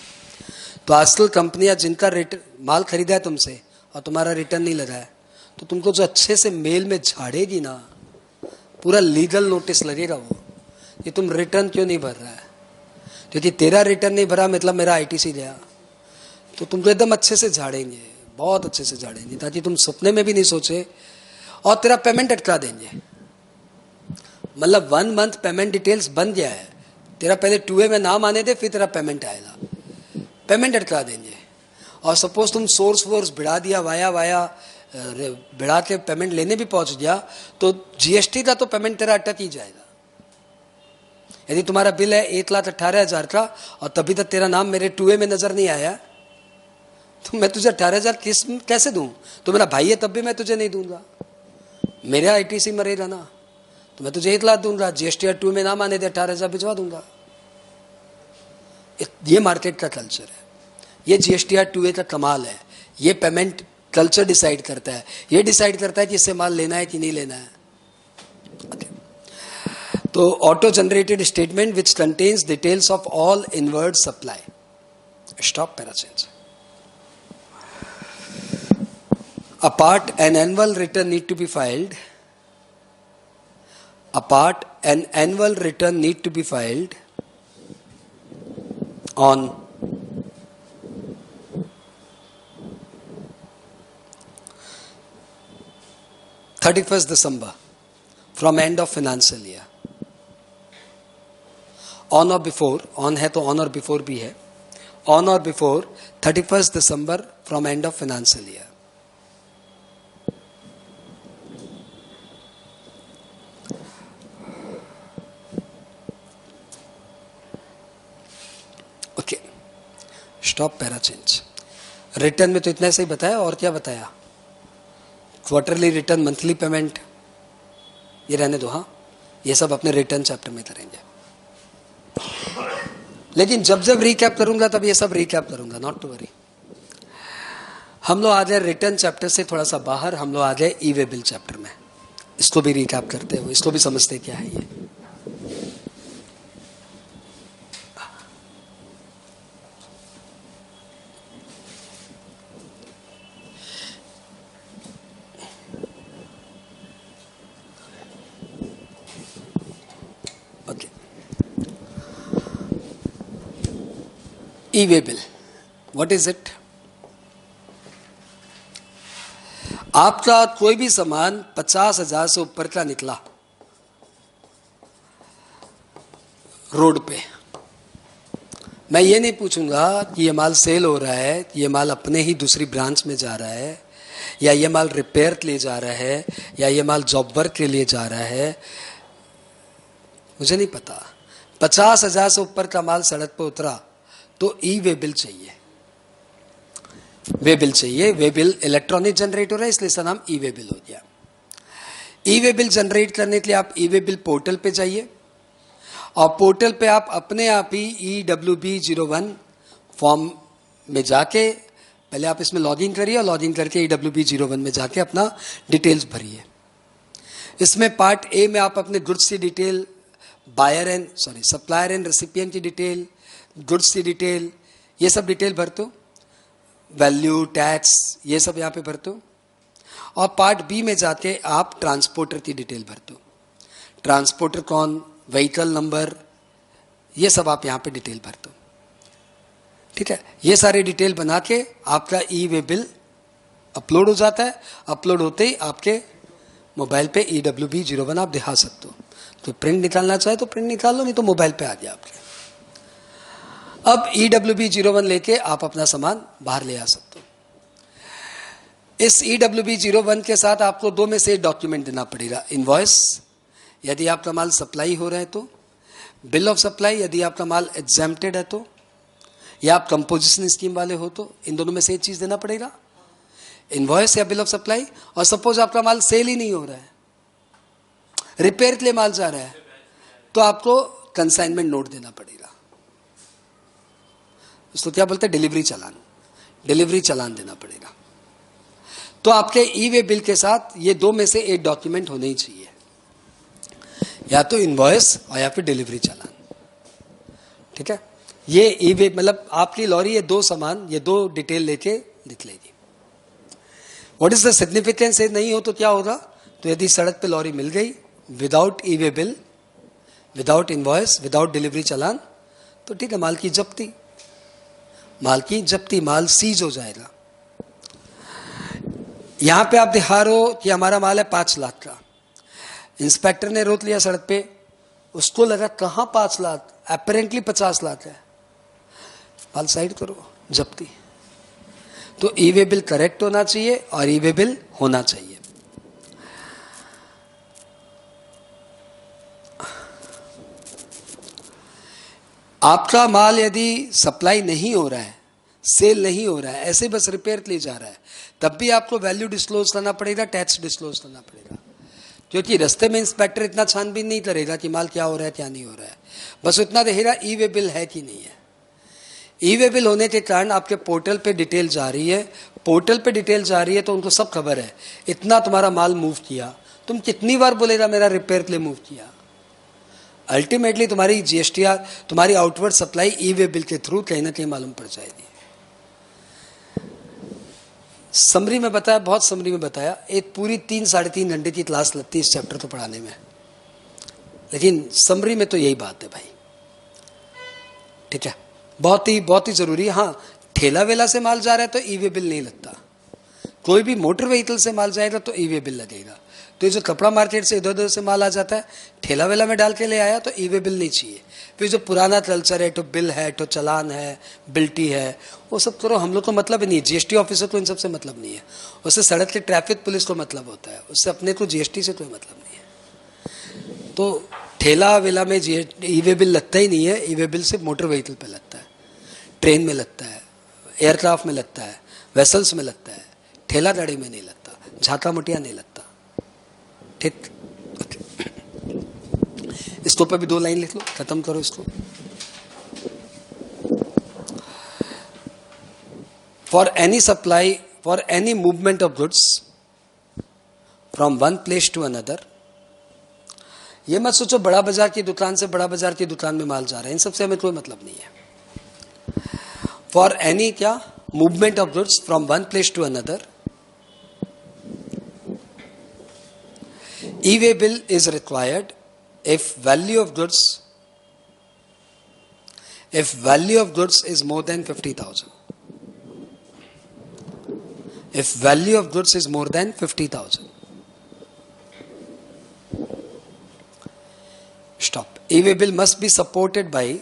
[SPEAKER 1] तो आजकल कंपनियां जिनका रिटर्न माल खरीदा है तुमसे और तुम्हारा रिटर्न नहीं लगा है, तो तुमको जो अच्छे से मेल में झाड़ेगी ना, पूरा लीगल नोटिस लगेगा वो, ये तुम रिटर्न क्यों नहीं भर रहा है. क्योंकि तेरा रिटर्न नहीं भरा मतलब मेरा आईटीसी गया, तो तुमको एकदम अच्छे से झाड़ेंगे, बहुत अच्छे से झाड़ेंगे, ताकि तुम सपने में भी नहीं सोचे, और तेरा पेमेंट अटका देंगे. मतलब 1 मंथ पेमेंट डिटेल्स बन गया है, तेरा पहले 2A में नाम आने दे, फिर तेरा पेमेंट आएगा, पेमेंट अटका देंगे. और सपोज तुम सोर्स वोर्स बढ़ा दिया, वाया बढ़ा के पेमेंट लेने भी पहुंच गया, तो जीएसटी का तो पेमेंट तेरा अटक ही जाएगा. यदि तुम्हारा बिल है 1,18,000 का और तभी तक तेरा नाम मेरे 2A में नजर नहीं आया, तो मैं तुझे 18,000 कैसे दूं. तो मेरा भाई है तब भी मैं तुझे नहीं दूंगा, मेरा आईटीसी मरेगा ना, तो मैं तुझे 1 लाख दूंगा, जीएसटीआर 2 में नाम आने दे 18,000 भिजवा दूंगा. ये मार्केट का कल्चर है, ये जीएसटीआर 2A का कमाल है. ये पेमेंट कल्चर डिसाइड करता है, ये डिसाइड करता है कि इससे माल लेना है कि नहीं लेना है. तो auto generated statement which contains details of all inward supply. Stop. पैरासेंस. Apart, an annual return need to be filed. Apart, an annual return need to be filed on 31st December from end of financial year. On or before, on है तो on और before भी है. On or before 31st December from end of financial year. Okay. Stop. Para change. Return में तो इतना सही बताया, और क्या बताया. क्वार्टरली रिटर्न, मंथली पेमेंट, ये रहने दो. हाँ, ये सब अपने रिटर्न चैप्टर में करेंगे, लेकिन जब जब रिकैप करूंगा तब ये सब रिकैप करूंगा, नॉट टू वरी. हम लोग आ जाए रिटर्न चैप्टर से थोड़ा सा बाहर, हम लोग आ जाए ई वे बिल चैप्टर में. इसको भी रिकैप करते हो, इसको भी समझते क्या है ये. E way bill, what is it? आपका कोई भी सामान 50,000 से ऊपर का निकला रोड पे, मैं ये नहीं पूछूंगा कि ये माल सेल हो रहा है, कि ये माल अपने ही दूसरी ब्रांच में जा रहा है, या ये माल रिपेयर के लिए जा रहा है, या ये माल जॉब वर्क के लिए जा रहा है, मुझे नहीं पता। 50,000 से ऊपर का माल सड़क पर उतरा तो ई वे बिल चाहिए, वे बिल चाहिए। वे बिल इलेक्ट्रॉनिक जनरेट हो रहा है, इसलिए इसका नाम ई वे बिल हो गया। ई वे बिल जनरेट करने के लिए आप ई वे बिल पोर्टल पे जाइए, और पोर्टल पे आप अपने आप ही EWB01 फॉर्म में जाके पहले आप इसमें लॉगिन करिए, और लॉगिन करके EWB01 में जाके अपना डिटेल्स भरिए। इसमें पार्ट ए में आप अपने गुड्स की डिटेल, सप्लायर एंड रेसिपिएंट की डिटेल, गुड्स की डिटेल, ये सब डिटेल भरते हो, वैल्यू, टैक्स, ये सब यहाँ पे भरते हो। और पार्ट बी में जाके आप ट्रांसपोर्टर की डिटेल भरते हो, ट्रांसपोर्टर कौन, व्हीकल नंबर, ये सब आप यहाँ पे डिटेल भरते हो। ठीक है, ये सारी डिटेल बना के आपका ई वे बिल अपलोड हो जाता है। अपलोड होते ही आपके मोबाइल पे EWB01 आप दिखा सकते हो। तो प्रिंट निकालना चाहे तो प्रिंट निकाल लो, नहीं तो मोबाइल पे आ गया आपके। अब EWB01 लेके आप अपना सामान बाहर ले आ सकते हो। इस EWB01 के साथ आपको 2 में से एक डॉक्यूमेंट देना पड़ेगा, इनवॉइस यदि आपका माल सप्लाई हो रहा है तो, बिल ऑफ सप्लाई यदि आपका माल एग्जेम्प्टेड है तो, या आप कंपोजिशन स्कीम वाले हो तो, इन दोनों में से एक चीज देना पड़ेगा, इनवॉइस या बिल ऑफ सप्लाई। और सपोज आपका माल सेल ही नहीं हो रहा है, रिपेयर के लिए माल जा रहा है, तो आपको कंसाइनमेंट नोट देना पड़ेगा। उसको क्या बोलते हैं, डिलीवरी चालान, डिलीवरी चालान देना पड़ेगा। तो आपके ई वे बिल के साथ ये 2 में से एक डॉक्यूमेंट होने ही चाहिए, या तो इनवॉइस और या फिर डिलीवरी चालान। ठीक है, ये ई वे मतलब आपकी लॉरी ये 2 सामान, ये 2 डिटेल लेके निकलेगी। What is the significance? नहीं हो तो क्या होगा? तो यदि सड़क पे लॉरी मिल गई without E way bill, without invoice, without delivery challan, तो ठीक है, माल की जब्ती, माल की जब्ती, माल सीज हो जाएगा। यहां पे आप दिखा रहे हो कि हमारा माल है 5 लाख का, इंस्पेक्टर ने रोक लिया सड़क पे, उसको लगा कहां 5 लाख, अपेरेंटली 50 लाख है, माल साइड करो, जब्ती। तो ई वे बिल करेक्ट होना चाहिए और ई वे बिल होना चाहिए। आपका माल यदि सप्लाई नहीं हो रहा है, सेल नहीं हो रहा है, ऐसे बस रिपेयर के लिए जा रहा है, तब भी आपको वैल्यू डिस्क्लोज करना पड़ेगा, टैक्स डिस्क्लोज करना पड़ेगा। क्योंकि रास्ते में इंस्पेक्टर इतना छानबीन नहीं करेगा कि माल क्या हो रहा है क्या नहीं हो रहा है, बस उतना देखेगा ई वे बिल है कि नहीं है। ई वे बिल होने के कारण आपके पोर्टल पे डिटेल जा रही है, पोर्टल पे डिटेल जा रही है तो उनको सब खबर है, इतना तुम्हारा माल मूव किया, तुम कितनी बार बोलेगा मेरा रिपेयर के लिए मूव किया। अल्टीमेटली तुम्हारी GSTR, तुम्हारी आउटवर्ड सप्लाई ई वे बिल के थ्रू कहीं ना कहीं मालूम पड़ जाएगी। समरी में बताया, बहुत समरी में बताया, एक पूरी 3-3.5 घंटे की क्लास लगती है इस चैप्टर को पढ़ाने में, लेकिन समरी में तो यही बात है भाई। ठीक है, बहुत ही जरूरी है। हाँ, ठेला वेला से माल जा रहा है तो ई वे बिल नहीं लगता, कोई भी मोटर व्हीकल से माल जाएगा तो ई वे बिल लगेगा। तो ये जो कपड़ा मार्केट से इधर उधर से माल आ जाता है, ठेला वेला में डाल के ले आया तो ई वे बिल नहीं चाहिए। फिर जो पुराना कल्चर है, तो बिल है, तो चलान है, बिल्टी है, वो सब करो, हम लोग को मतलब नहीं है। GST ऑफिसर को इन सब से मतलब नहीं है, उससे सड़क के ट्रैफिक पुलिस को मतलब होता है, उससे अपने को GST से कोई मतलब नहीं है। तो ठेला वेला में ई वे बिल लगता ही नहीं है। ई वे बिल सिर्फ मोटर व्हीकल पे लगता है, ट्रेन में लगता है, एयरक्राफ्ट में लगता है, वेसल्स में लगता है, ठेला गाड़ी में नहीं लगता, झाका मुटिया नहीं लगता। ठीक, इसके ऊपर भी 2 लाइन लिख लो, खत्म करो इसको। For any supply, for any movement of goods from one place to another, ये मत सोचो बड़ा बाजार की दुकान से बड़ा बाजार की दुकान में माल जा रहा है, इन सबसे हमें कोई मतलब नहीं है। फॉर एनी क्या, movement of goods from one place to another, e-way bill is required if value of goods If value of goods is more than 50,000. If value of goods is more than 50,000. Stop. E-way bill must be supported by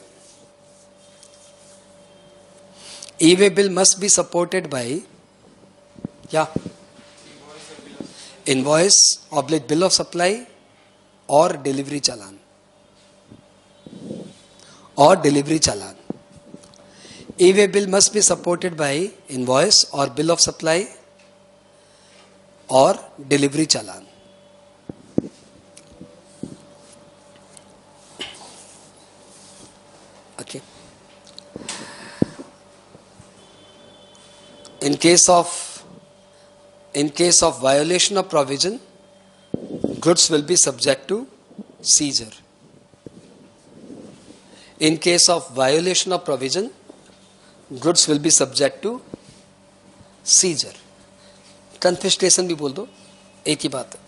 [SPEAKER 1] क्या? Invoice / bill of supply or delivery challan. E-way bill must be supported by invoice or bill of supply or delivery challan. Okay. In case of violation of provision, goods will be subject to seizure. In case of violation of provision, goods will be subject to seizure. Confiscation भी बोल दो, एक ही बात है.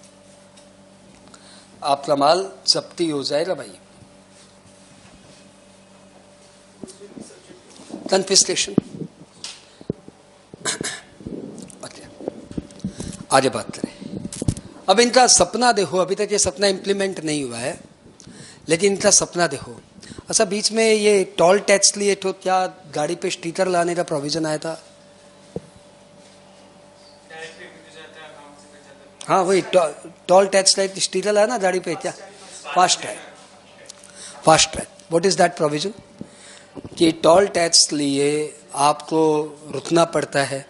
[SPEAKER 1] आपका माल जब्ती हो जाएगा भाई. कन्फिस्केशन. आगे बात करें. अब इनका सपना देखो. अभी तक ये सपना इंप्लीमेंट नहीं हुआ है, लेकिन इनका सपना देखो. अच्छा, बीच में ये टोल टैक्स लिए तो क्या गाड़ी पे स्टिकर लाने का प्रोविजन आया था? हाँ, वही टोल टैक्स लाइक स्टिकर लाया ना गाड़ी पे. क्या? Fast track. What is that provision? कि टोल टैक्स लिए आपको रुकना पड़ता है.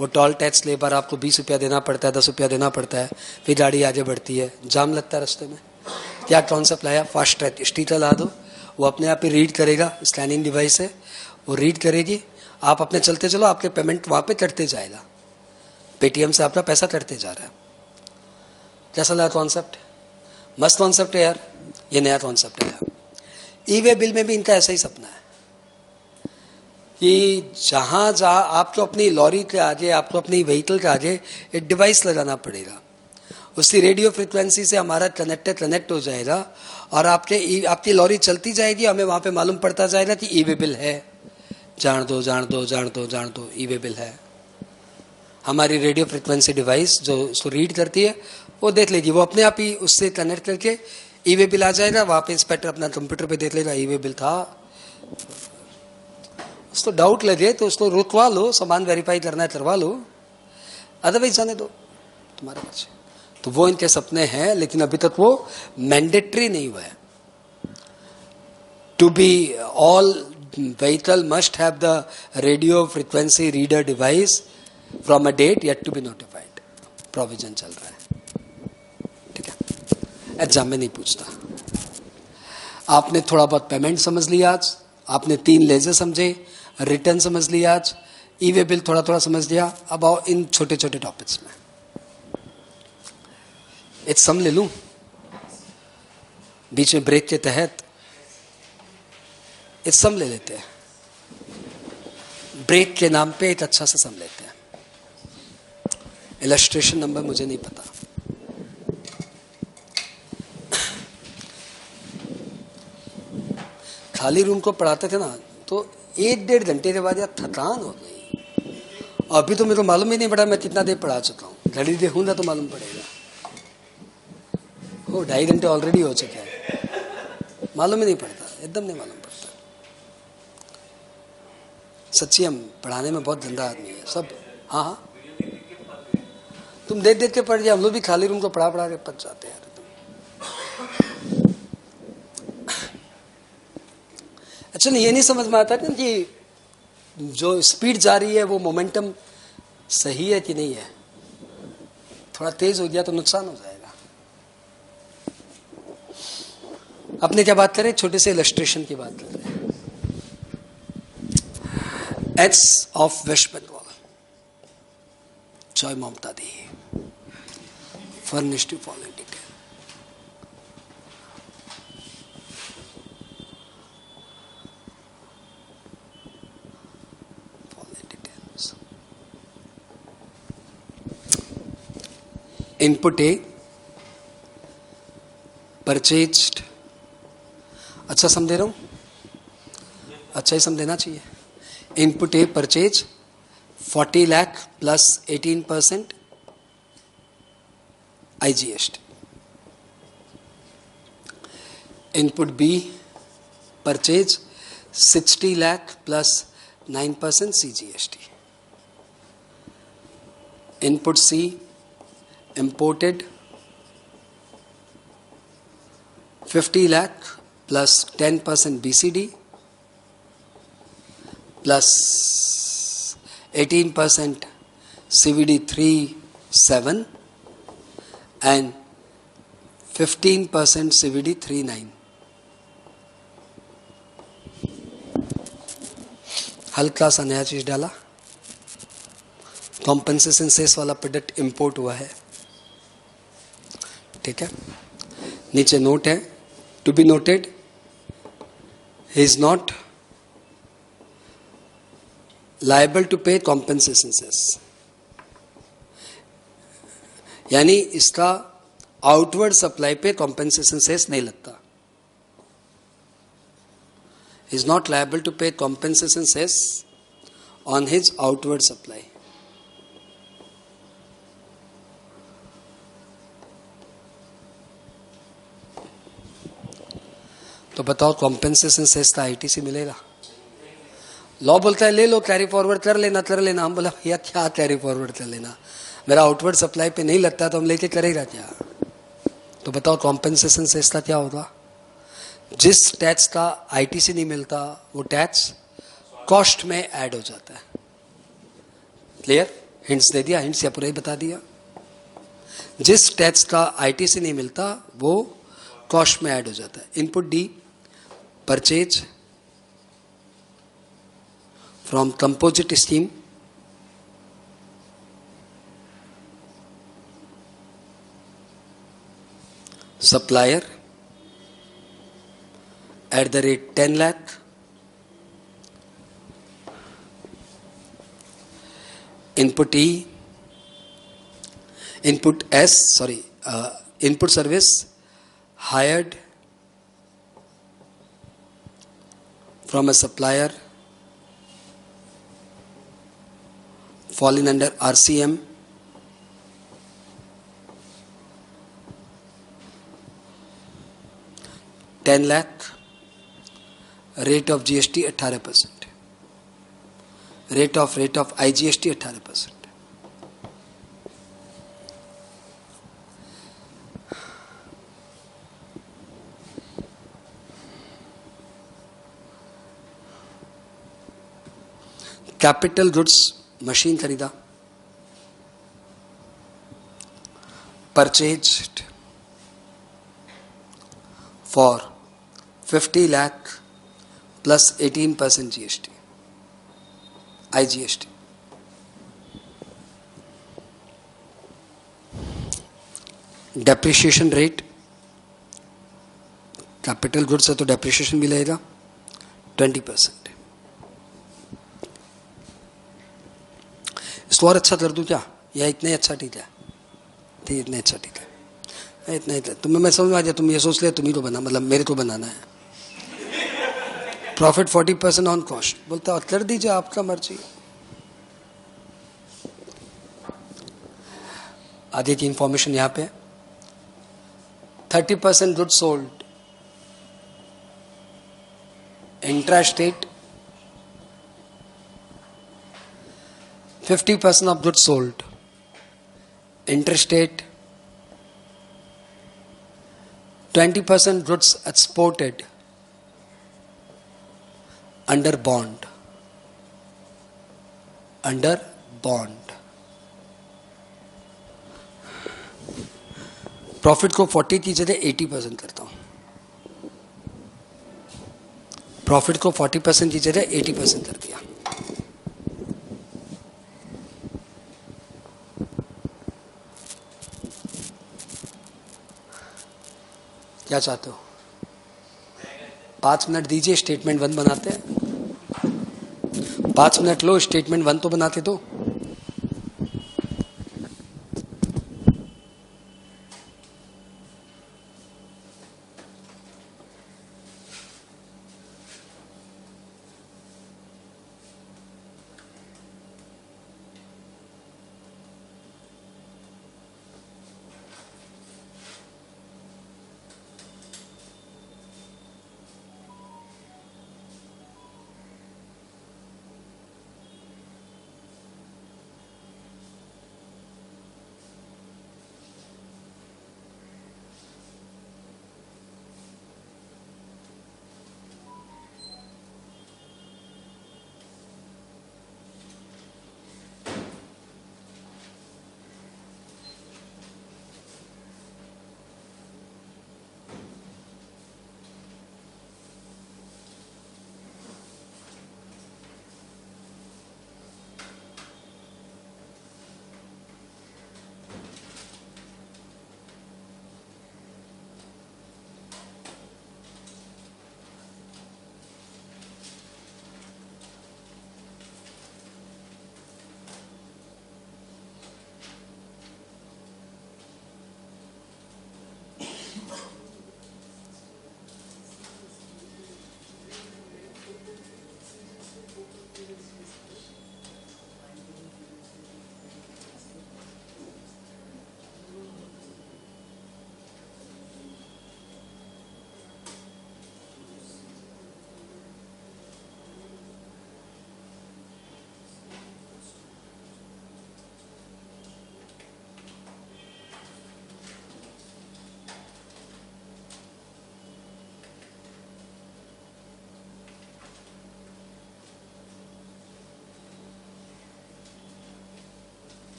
[SPEAKER 1] वो टोल टैक्स ले पर आपको 20 रुपया देना पड़ता है, 10 रुपया देना पड़ता है, फिर गाड़ी आगे बढ़ती है, जाम लगता है रास्ते में. क्या कॉन्सेप्ट लाया? Fast track. स्टिकर ला दो, वो अपने आप ही रीड करेगा. स्कैनिंग डिवाइस है, वो रीड करेगी. आप अपने चलते चलो, आपके पेमेंट वहाँ पे कटते जाएगा. पेटीएम से आपका पैसा कटते जा रहा है. कैसा लगा कॉन्सेप्ट? मस्त कॉन्सेप्ट है यार. ये नया कॉन्सेप्ट है यार. ई-वे बिल में भी इनका ऐसा ही सपना है कि जहाँ आपको अपनी लॉरी के आगे, आपको अपनी व्हीकल के आगे एक डिवाइस लगाना पड़ेगा. उसकी रेडियो फ्रिक्वेंसी से हमारा कनेक्ट हो जाएगा और आपकी लॉरी चलती जाएगी. हमें वहाँ पे मालूम पड़ता जाएगा कि ई-वे बिल है. जान दो, ई-वे बिल है. हमारी रेडियो फ्रिक्वेंसी डिवाइस जो उसको रीड करती है, वो देख लेगी. वो अपने आप ही उससे कनेक्ट करके ई-वे बिल आ जाएगा. वहाँ पे इंस्पेक्टर अपना कंप्यूटर पे देख लेगा, ई-वे बिल था. उसको डाउट लगे तो उसको रुकवा लो, सामान वेरीफाई करना है करवा लो, अदरवाइज जाने दो तुम्हारे बच्चे. तो वो इनके सपने हैं, लेकिन अभी तक वो मैंडेटरी नहीं हुआ है. To be all vehicle must have the radio frequency reader device from a date yet to be notified. Provision चल रहा है. ठीक है, एग्जाम में नहीं पूछता. आपने थोड़ा बहुत पेमेंट समझ लिया आज, आपने 3 लेजर समझे, रिटर्न समझ लिया आज, ई-वे बिल थोड़ा समझ लिया. अब आओ इन छोटे छोटे टॉपिक्स में. एक सम ले लूं बीच में ब्रेक के तहत. एक सम ले लेते हैं. ब्रेक के नाम पे एक अच्छा सा सम लेते हैं. इलस्ट्रेशन नंबर मुझे नहीं पता. खाली रूम को पढ़ाते थे ना, तो 1-1.5 घंटे के बाद यार थकान हो गई. अभी तो मेरे को मालूम ही नहीं पड़ा मैं कितना देर पढ़ा चुका हूँ. घड़ी देखूंगा तो मालूम पड़ेगा. वो 2.5 घंटे ऑलरेडी हो चुके हैं. मालूम ही नहीं पड़ता, एकदम नहीं मालूम पड़ता. सच्ची हम पढ़ाने में बहुत गंदा आदमी है सब. हाँ, तुम देख के पढ़ जाए. हम लोग भी खाली रूम को पढ़ा के पच जाते हैं. अच्छा, ये नहीं समझ में आता कि जो स्पीड जा रही है वो मोमेंटम सही है कि नहीं है. थोड़ा तेज हो गया तो नुकसान हो जाएगा. अपने क्या बात करें, छोटे से इलस्ट्रेशन की बात कर रहे हैं. Aids of West Bengal, Joy Mamata Di, furnished following detail. Input A, purchased. अच्छा समझे रहा हूं. अच्छा, ये सम देना चाहिए. Input A purchase 40 lakh plus 18% IGST. Input B purchase 60 lakh plus 9% CGST. Input C imported 50 lakh plus 10% BCD plus 18% CVD 37 and 15% CVD 39. हल्का सा नया चीज डाला. कॉम्पेंसेशन सेस वाला प्रोडक्ट इंपोर्ट हुआ है. ठीक है. नीचे नोट है, to be noted, he is not liable to pay compensation cess. यानी इसका आउटवर्ड सप्लाई पे कॉम्पेंसेशन सेस नहीं लगता. is not liable to pay compensation cess on his outward supply. तो बताओ कॉम्पेंसेशन सेस का आईटीसी मिलेगा? लॉ बोलता है ले लो, कैरी फॉरवर्ड कर लेना. हम बोला भैया क्या कैरी फॉरवर्ड कर लेना, मेरा आउटवर्ड सप्लाई पे नहीं लगता तो हम लेके करेगा क्या? तो बताओ कॉम्पेंसेशन सेस का क्या होगा? जिस टैक्स का आईटीसी नहीं मिलता वो टैक्स कॉस्ट में ऐड हो जाता है. क्लियर? हिंट्स दे दिया, हिंट्स या पूरा ही बता दिया. जिस टैक्स का आईटीसी नहीं मिलता वो कॉस्ट में ऐड हो जाता है. Input D purchase from composite scheme supplier at the rate 10 lakh. Input E, input service hired from a supplier falling under RCM $10 lakh. Rate of GST 18%. Rate of IGST 18%. Capital goods machine खरीदा, purchased for 50 lakh plus 18% GST, IGST. Depreciation rate, capital goods है तो depreciation भी लगेगा 20%. इसको और अच्छा कर दूं क्या, या इतना ही अच्छा ठीक है? ठीक, इतना अच्छा ठीक है. इतना ही तुम्हें मैं समझ में आ गया. तुम ये सोच लिया तुम ही को बना, मतलब मेरे को बनाना है. Profit 40% on cost. बोलता कर दीजिए, आपका मर्जी. आगे की इंफॉर्मेशन यहां पे 30% goods sold intra state, 50% of goods sold inter state, 20% goods exported under bond. Profit को 40 की जगह 80% करता हूं. प्रॉफिट को 40% की जगह 80% कर दिया. क्या चाहते हो? 5 मिनट दीजिए, स्टेटमेंट 1 बनाते हैं. 5 मिनट लो, स्टेटमेंट 1 तो बनाते दो.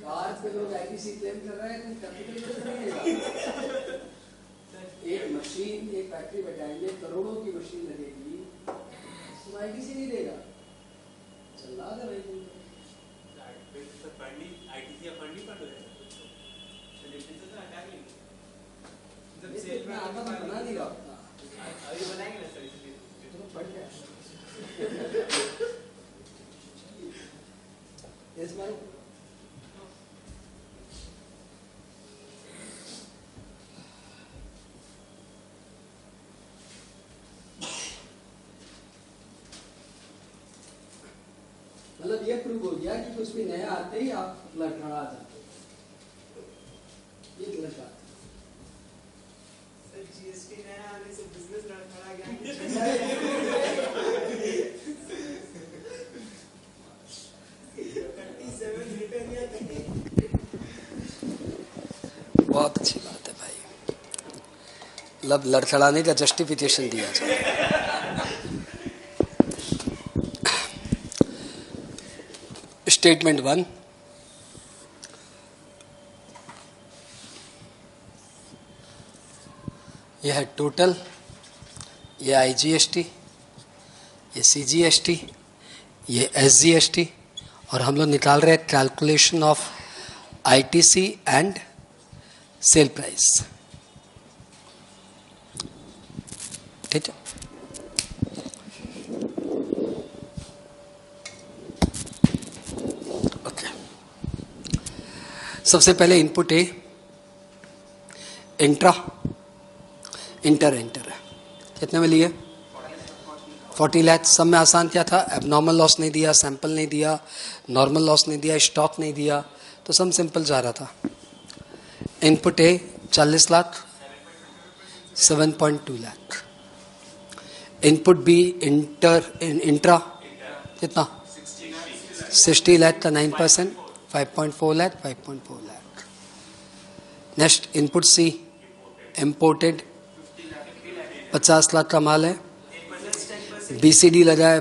[SPEAKER 1] कार पे लोग आईटीसी क्लेम कर रहे हैं, कैपिटल गुड्स नहीं देगा। एक मशीन, एक फैक्ट्री बैठाएंगे, करोड़ों की मशीन लगेगी, उसमें आईटीसी नहीं देगा। चला दे भाई तुम बना नहीं रहा अभी बनाएंगे ना सर, इसलिए तो बढ़ गया इस बार। मतलब ये प्रूव हो गया कि कुछ भी नया आते ही आप लड़खड़ा जाते हो। ये लड़का
[SPEAKER 2] जीएसटी नया आने से बिजनेस लड़खड़ा गया।
[SPEAKER 1] बहुत अच्छी बात है भाई, मतलब लड़खड़ाने का जस्टिफिकेशन दिया जाए। स्टेटमेंट 1, यह है टोटल, यह आईजीएसटी, ये सीजीएसटी, ये एसजीएसटी, और हम लोग निकाल रहे हैं calculation of ITC and sale price. ठीक है, ओके। सबसे पहले इनपुट ए, इंट्रा, इंटर है, कितने में लिए? 40 लाख। सब में आसान क्या था? एबनॉर्मल लॉस नहीं दिया, सैंपल नहीं दिया, नॉर्मल लॉस नहीं दिया, स्टॉक नहीं दिया, तो सब सिंपल जा रहा था। Input A 40 lakh, 7.2 lakh. Input B intra कितना? 60 लाख का 9%, 5.4 lakh, 5.4 lakh. Next input C imported, 50 lakh का माल है। बीसीडी लगा है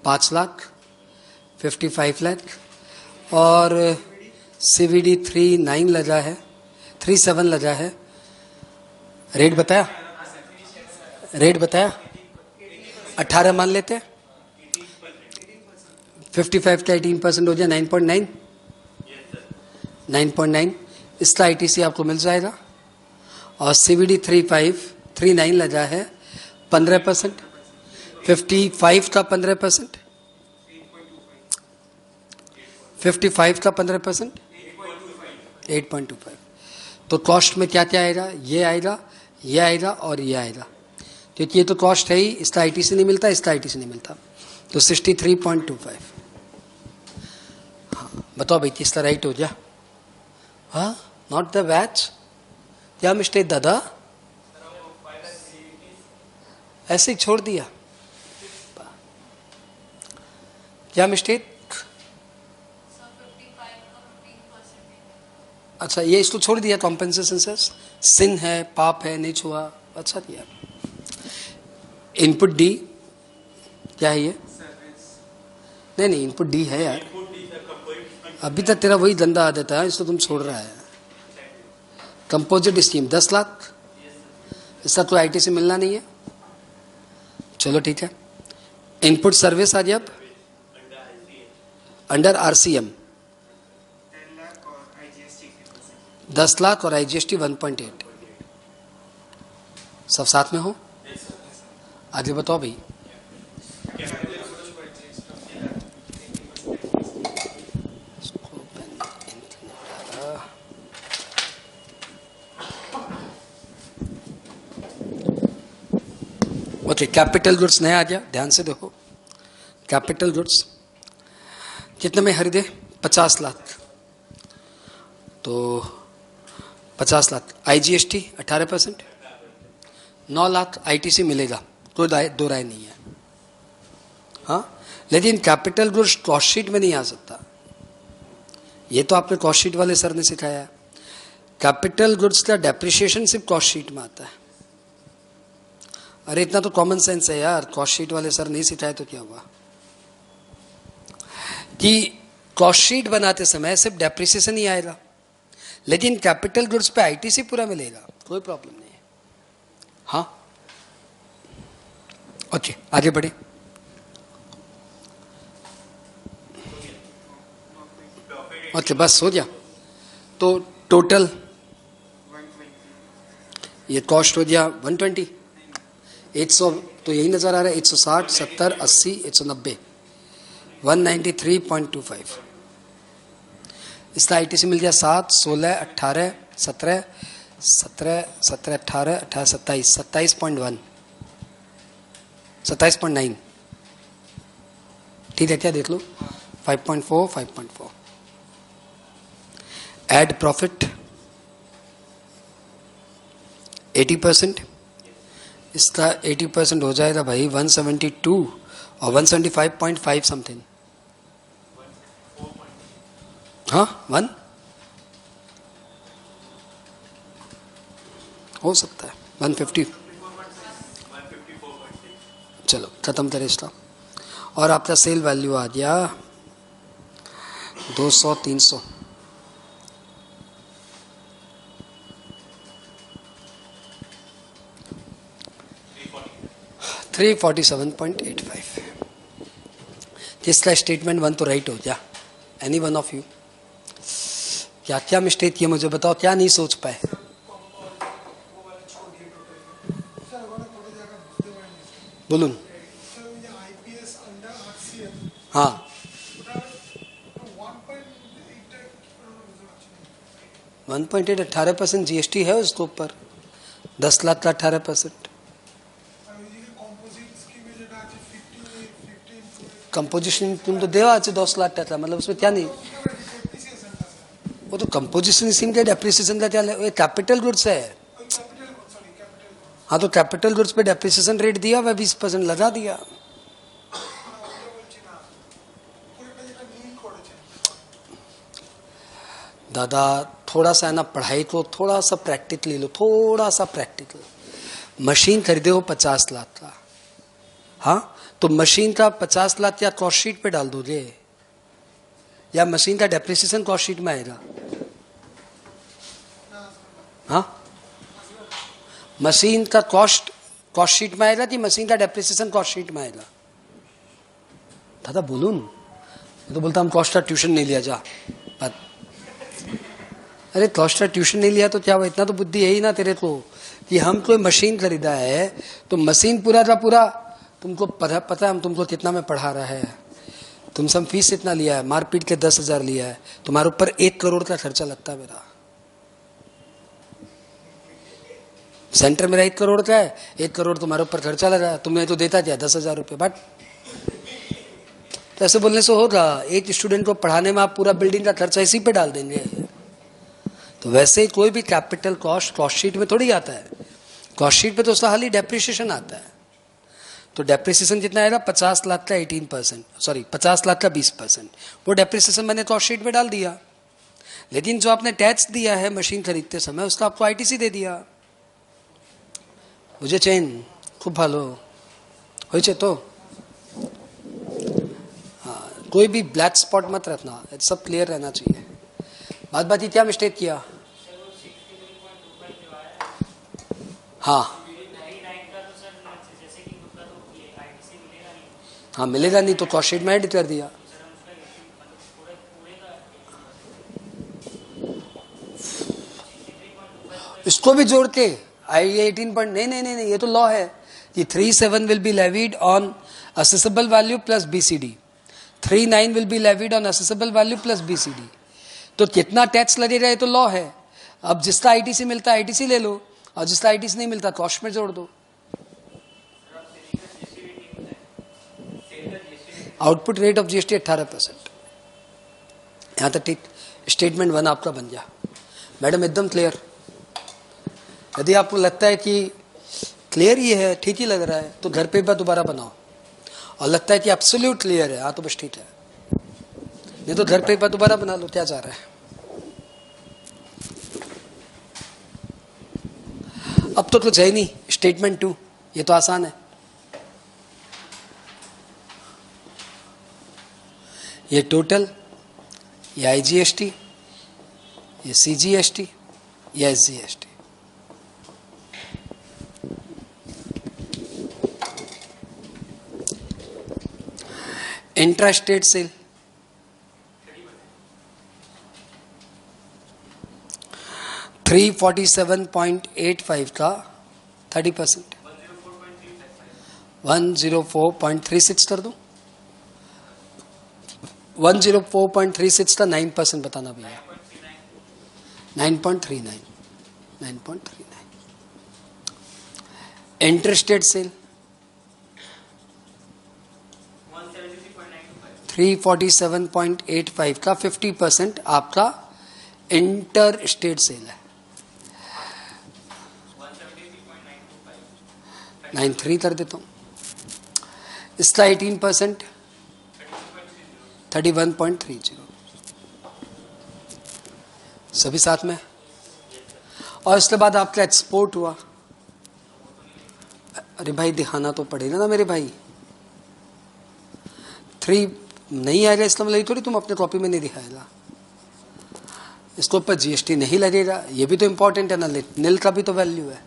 [SPEAKER 1] 5 लाख, 55 लाख, और सीवीडी 39 लगा है, 37 लगा है। रेट बताया? रेट बताया? 18 मान लेते हैं, 55 का 18% हो जाए 9.9, 9.9। इसका आईटीसी आपको मिल जाएगा। और सीवीडी 39 लगा है 15%, 55 का 15%, 55 का 15%, 8.25। तो कॉस्ट में क्या क्या आएगा? ये आएगा, ये आएगा और ये आएगा, क्योंकि ये तो कॉस्ट है ही, इसका आईटीसी नहीं मिलता, इसका आईटीसी नहीं मिलता, तो 63.25। हाँ बताओ भाई, किसका राइट हो गया? हाँ, नॉट द बैच। क्या मिस्टेक दादा? ऐसे ही छोड़ दिया? क्या मिस्टेक? अच्छा, ये इसको छोड़ दिया कॉम्पेंसेशन से, सिन है, पाप है, नहीं छुआ, अच्छा दिया। इनपुट डी क्या है ये? नहीं, इनपुट डी है यार, अभी तक तेरा वही गंदा आदत है, इसको तुम छोड़ रहा है। कंपोजिट स्कीम 10 लाख, इसका तो आईटी से मिलना नहीं है, चलो ठीक है। इनपुट सर्विस आ गया अब अंडर आरसीएम 10 लाख और आईजीएसटी 1.8, सब साथ में हो? आगे बताओ भाई। ओके, कैपिटल गुड्स नया आ गया, ध्यान से देखो। कैपिटल गुड्स कितने में खरीदे? 50 लाख, तो 50 लाख आईजीएसटी 18%, 9 लाख आईटीसी मिलेगा, कोई दो राय नहीं है। हाँ, लेकिन कैपिटल गुड्स कॉस्ट शीट में नहीं आ सकता, ये तो आपने कॉस्ट शीट वाले सर ने सिखाया है। कैपिटल गुड्स का डेप्रिसिएशन सिर्फ कॉस्ट शीट में आता है। अरे इतना तो कॉमन सेंस है यार, कॉस्ट शीट वाले सर नहीं सिखाए तो क्या हुआ कि कॉस्ट शीट बनाते समय सिर्फ डेप्रिसिएशन ही आएगा, लेकिन कैपिटल गुड्स पे आईटीसी पूरा मिलेगा, कोई प्रॉब्लम नहीं है। हाँ ओके, आगे बढ़े। ओके बस हो गया। तो टोटल ये कॉस्ट हो गया 120, 100 तो यही नजर आ रहा है, 160, 70, 80, 190, 193.25। इसका आईटीसी मिल गया 7, 16, 18, 17, 17, 17, 18, 18, 27, 27.1, 27.9। ठीक है क्या, देख लो 5.4, 5.4। एड प्रॉफिट 80%, इसका 80% हो जाएगा भाई 172 और 175.5 समथिंग। हाँ 1 हो सकता है 150। चलो खत्म करें इसका। और आपका सेल वैल्यू आ गया 200, 300। 347.85। जिसका स्टेटमेंट 1 तो राइट हो गया। एनी वन ऑफ यू क्या क्या मिस्टेक किया मुझे बताओ, क्या नहीं सोच पाए? बोलून हाँ 1.8 18% जीएसटी है उसके ऊपर, 10 लाख का 18%। कंपोजिशन तुम तो देवा आज 10 लाख का, मतलब उसमें क्या नहीं, वो तो कंपोजिशन स्कीम के डेप्रिसिएशन का क्या है, कैपिटल गुड्स है। हाँ तो कैपिटल गुड्स पे डेप्रिसिएशन रेट दिया वह 20% लगा दिया। दादा थोड़ा सा है ना, पढ़ाई को थोड़ा सा प्रैक्टिकली लो, थोड़ा सा प्रैक्टिकल। मशीन खरीदे हो 50 लाख का, हाँ तो मशीन का 50 लाख क्या कॉस्ट शीट पे डाल दोगे, या मशीन का डेप्रिसिएशन कॉस्ट शीट में आएगा? हाँ मशीन का कॉस्ट शीट में आएगा कि मशीन का डेप्रिसिएशन कॉस्ट शीट में आएगा? दादा बोलूं तो बोलता हम कॉस्ट का ट्यूशन नहीं लिया जा। अरे कॉस्ट का ट्यूशन नहीं लिया तो क्या हुआ, इतना तो बुद्धि है ही ना तेरे को कि हम कोई मशीन खरीदा है तो मशीन पूरा का पूरा तुमको पता है हम तुमको कितना में पढ़ा रहा है, तुमसे हम फीस इतना लिया है, मारपीट के 10,000 लिया है, तुम्हारे ऊपर 1 करोड़ का खर्चा लगता है मेरा। सेंटर मेरा 1 करोड़ का है, 1 करोड़ तुम्हारे ऊपर खर्चा लगा, तुम्हें तो देता क्या 10,000 रुपये। बट तो ऐसे बोलने से होगा, एक स्टूडेंट को पढ़ाने में आप पूरा बिल्डिंग का खर्चा इसी पे डाल देंगे। तो वैसे ही कोई भी कैपिटल कॉस्ट शीट में थोड़ी आता है, कॉस्ट शीट पे तो उसका खाली डेप्रिसिएशन आता है। तो डेप्रिसिएशन कितना आएगा, 50 लाख का 18%, सॉरी 50 लाख का 20%, वो डेप्रिसिएशन मैंने कॉस्ट शीट में डाल दिया। लेकिन जो आपने टैक्स दिया है मशीन खरीदते समय उसका आपको आईटीसी दे दिया। मुझे चैन खूब ভালো হয়েছে तो हाँ, कोई भी ब्लैक स्पॉट मत रखना, सब क्लियर रहना चाहिए। बात बाकी क्या मिस्टेक किया? हाँ हाँ मिलेगा नहीं तो कॉस्ट शीट में ऐड कर दिया। इसको भी जोड़ के आई 18 पॉइंट नहीं, ये तो लॉ है कि 37 will be levied on accessible value plus BCD, 39 will be levied on accessible value plus BCD. तो कितना टैक्स लगेगा ये तो लॉ है। अब जिसका आईटीसी मिलता है आईटीसी ले लो, और जिसका आईटीसी नहीं मिलता कॉस्ट में जोड़ दो। Output rate of GST 18%। यहां तक ठीक, स्टेटमेंट 1 आपका बन गया। मैडम एकदम क्लियर। यदि आपको लगता है कि क्लियर ही है, ठीक ही लग रहा है, तो घर पे एक बार दोबारा बनाओ, और लगता है कि एब्सोल्यूट क्लियर है, हाँ तो बस ठीक है, नहीं तो घर पे एक बार दोबारा बना लो, क्या जा रहा है। अब तो कुछ है नहीं, स्टेटमेंट 2 ये तो आसान है। ये टोटल ये IGST, ये CGST, ये SGST। इंट्रा स्टेट सेल 347.85 का 30%, 104.36 कर दूं। 104.36 का 9% बताना भैया। 9.39, 9.39। इंटरस्टेट सेल 347.85 का 50% आपका इंटर स्टेट सेल है। 93 कर देता हूँ। इसका 18% 31.30। सभी साथ में। और इसके बाद आपका एक्सपोर्ट हुआ। अरे भाई दिखाना तो पड़ेगा ना मेरे भाई। 3 नहीं आएगा इसका मतलब थोड़ी तुम अपने कॉपी में नहीं दिखाएगा। इसके ऊपर GST नहीं लगेगा, ये भी तो इंपॉर्टेंट है ना। नील का भी तो वैल्यू है।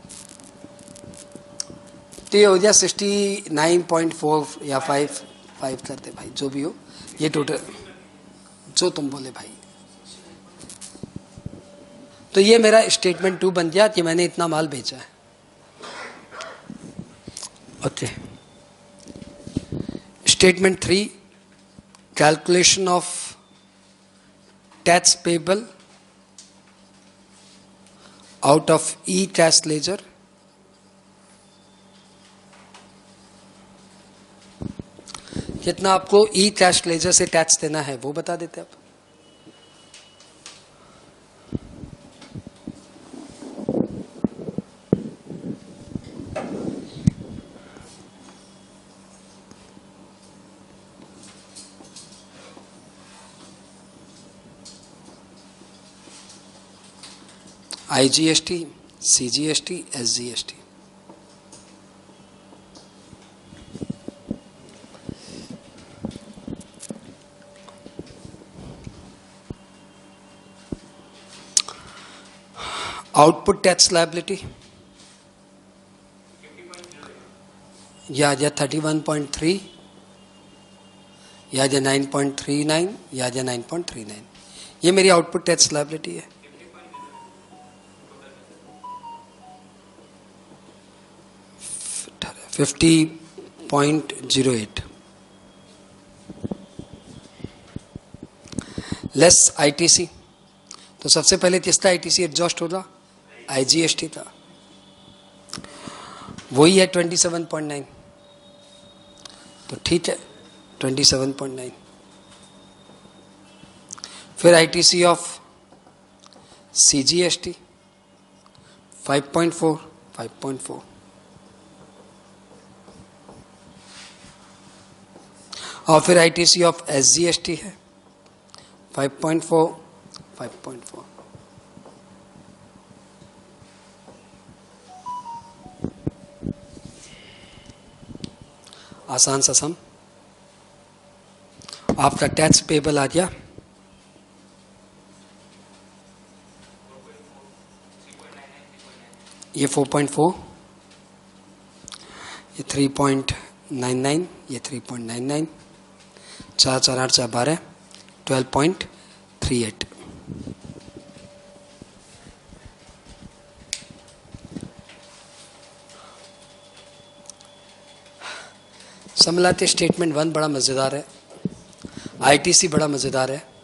[SPEAKER 1] तो ये हो गया 69.4 या 5 करते भाई, जो भी हो। ये टोटल जो तुम बोले भाई। तो ये मेरा स्टेटमेंट 2 बन गया कि मैंने इतना माल बेचा है। Okay. Statement 3, calculation of tax payable out of E cash ledger. कितना आपको ई कैश लेजर से टैक्स देना है वो बता देते आप। IGST, CGST, SGST। Output tax liability या 31.3 या 9.39 या 9.39। ये मेरी आउटपुट टैक्स लायबिलिटी है। $50.08 लेस ITC। तो सबसे पहले किसका ITC एडजस्ट होगा? IGST का। वही है 27.9। तो ठीक है 27.9। फिर ITC ऑफ CGST 5.4, 5.4। और फिर ITC ऑफ SGST है 5.4, 5.4। आसान सा सम। आपका टैक्स पेबल आ गया ये 4.4, ये 3.99, ये 3.99, 4 4 8 4 12, 12.38। समलाते स्टेटमेंट 1 बड़ा मजेदार है। ITC बड़ा मजेदार है।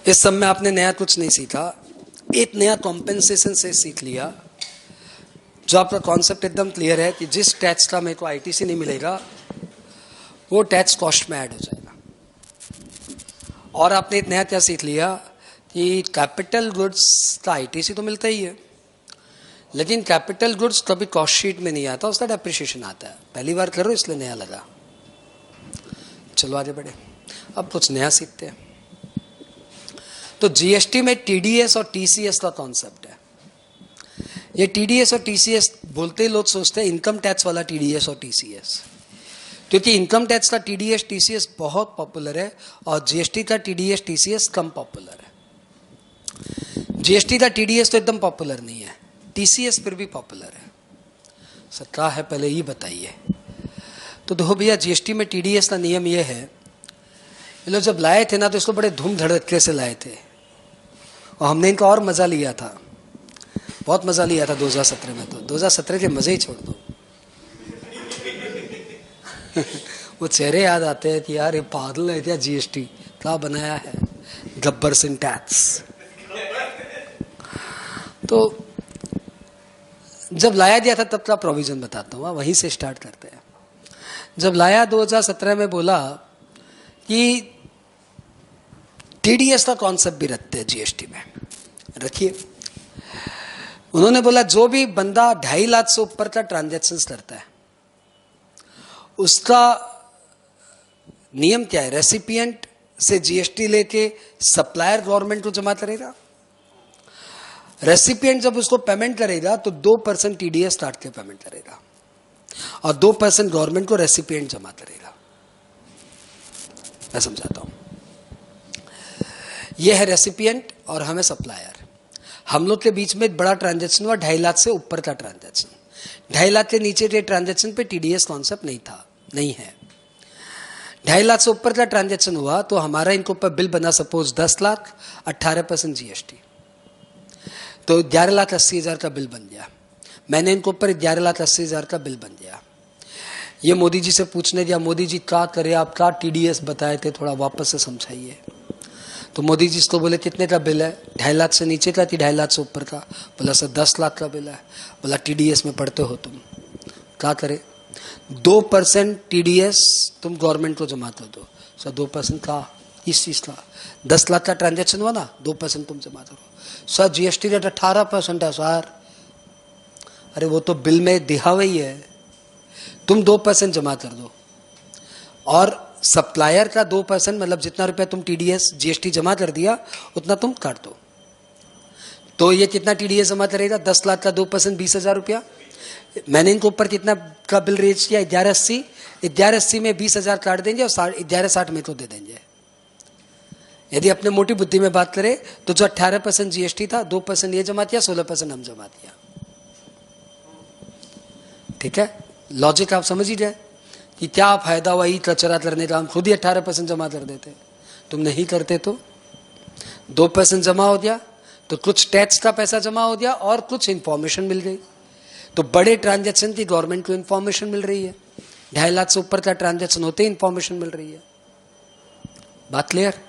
[SPEAKER 1] इस सब में आपने नया कुछ नहीं सीखा, एक नया कॉम्पेंसेशन से सीख लिया। जो आपका कॉन्सेप्ट एकदम क्लियर है कि जिस टैक्स का मेरे को ITC नहीं मिलेगा वो टैक्स कॉस्ट में ऐड हो जाएगा। और आपने एक नया क्या सीख लिया कि कैपिटल गुड्स का आईटीसी तो मिलता ही है, लेकिन कैपिटल गुड्स कभी कॉस्ट शीट में नहीं आता, उसका डेप्रिसिएशन आता है। पहली बार कर रहे हो इसलिए नया लगा। चलो आगे बढ़े, अब कुछ नया सीखते हैं। तो जीएसटी में टीडीएस और टीसीएस का कॉन्सेप्ट है। ये टीडीएस और टीसीएस बोलते ही लोग सोचते हैं इनकम टैक्स वाला टीडीएस और टीसीएस, क्योंकि इनकम टैक्स का टीडीएस टीसीएस बहुत पॉपुलर है और जीएसटी का टीडीएस टीसीएस कम पॉपुलर है। जीएसटी का टीडीएस तो एकदम पॉपुलर नहीं है, टीसीएस फिर भी पॉपुलर है। सर क्या है पहले ये बताइए। तो देखो भैया, जीएसटी में टीडीएस का नियम ये है, ये लोग जब लाए थे ना तो इसको बड़े धूम धड़के से लाए थे और हमने इनका और मजा लिया था, बहुत मजा लिया था 2017 में। तो 2017 के मजे ही छोड़ दो। वो चेहरे याद आते हैं कि यार ये पागल है क्या, जीएसटी क्या बनाया है, गब्बर सिंह टैक्स। तो जब लाया गया था तब का प्रोविजन बताता हूँ, वहीं से स्टार्ट करते हैं। जब लाया 2017 में बोला कि टीडीएस का कॉन्सेप्ट भी रखते हैं जीएसटी में, रखिए। उन्होंने बोला जो भी बंदा 2.5 लाख से ऊपर का ट्रांजैक्शन करता है उसका नियम क्या है, रेसिपिएंट से जीएसटी लेके सप्लायर गवर्नमेंट को जमा करेगा। रेसिपिएंट जब उसको पेमेंट करेगा तो 2% टीडीएस काट के पेमेंट करेगा और 2% गवर्नमेंट को रेसिपिएंट जमा करेगा। मैं समझाता हूं, यह है रेसिपिएंट और हमें सप्लायर। हम लोग के बीच में एक बड़ा ट्रांजैक्शन हुआ 2.5 लाख से ऊपर का ट्रांजैक्शन। 2.5 लाख के नीचे के ट्रांजैक्शन पे टीडीएस कॉन्सेप्ट नहीं था, नहीं है। 2.5 लाख से ऊपर का ट्रांजैक्शन हुआ तो हमारा इनके ऊपर बिल बना सपोज 10 लाख, 18% जीएसटी, तो 11,80,000 का बिल बन गया। मैंने इनके ऊपर 11,80,000 का बिल बन गया। ये मोदी जी से पूछने दिया, मोदी जी क्या करे, आप क्या टीडीएस बताए थे, थोड़ा वापस से समझाइए। तो मोदी जी इसको बोले कितने का बिल है, 2.5 लाख से नीचे का कि 2.5 लाख से ऊपर का। बोला सर 10 लाख का बिल है। बोला टीडीएस में पढ़ते हो तुम, क्या करे, 2% टीडीएस तुम गवर्नमेंट को जमा कर दो। सर 2% का, इस चीज का 10 लाख का ट्रांजेक्शन हुआ ना, 2% तुम जमा करो। सर जीएसटी रेट 18% है सर। अरे वो तो बिल में दिया हुई है, तुम 2% जमा कर दो और सप्लायर का 2%, मतलब जितना रुपया तुम टीडीएस जीएसटी जमा कर दिया उतना तुम काट दो। तो ये कितना टीडीएस जमा करेगा, 10 लाख का 2% 20,000 रुपया। मैंने इनके ऊपर कितना का बिल रेज किया, 1180। 1180 में 20,000 काट देंगे और 1160 में तो दे देंगे। यदि अपने मोटी बुद्धि में बात करें तो जो 18% जीएसटी था, 2% ये जमा किया, 16% हम जमा किया। ठीक है, लॉजिक आप समझ ही जाए कि क्या फायदा हुआ ये कचरा करने का। हम खुद ही 18% जमा कर देते, तुम नहीं करते तो 2% जमा हो गया, तो कुछ टैक्स का पैसा जमा हो गया और कुछ इंफॉर्मेशन मिल गई। तो बड़े ट्रांजैक्शन की गवर्नमेंट को इंफॉर्मेशन मिल रही है, 2.5 लाख से ऊपर का ट्रांजैक्शन होते ही इंफॉर्मेशन मिल रही है। बात क्लियर?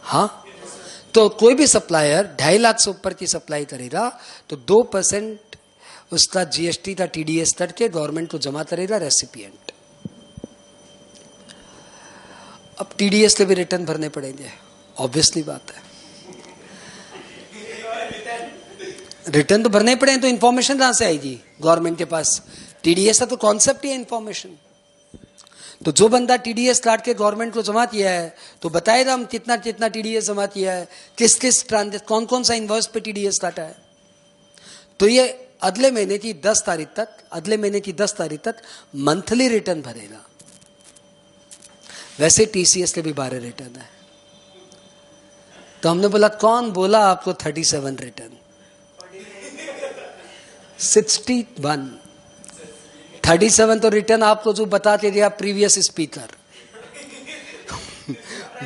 [SPEAKER 1] हाँ, तो कोई भी सप्लायर 2.5 लाख से ऊपर की सप्लाई करेगा तो 2% उसका जीएसटी का टीडीएस करके गवर्नमेंट को जमा करेगा रेसिपिएंट। अब टीडीएस के भी रिटर्न भरने पड़ेंगे, ऑब्वियसली बात है। रिटर्न तो भरने पड़े, तो इंफॉर्मेशन कहां से आएगी गवर्नमेंट के पास? टीडीएस का तो कॉन्सेप्ट ही है इंफॉर्मेशन। तो जो बंदा टीडीएस काट के गवर्नमेंट को जमा किया है तो बताएगा हम कितना कितना टीडीएस जमा किया है, किस किस ट्रांजेक्शन, कौन कौन सा इनवॉइस पे टीडीएस काटा है। तो ये अगले महीने की 10 तारीख तक मंथली रिटर्न भरेगा। वैसे टीसीएस के भी 12 रिटर्न है। तो हमने बोला कौन बोला आपको 37 रिटर्न, 61, 37 तो रिटर्न आपको जो बताते दिया प्रीवियस स्पीकर।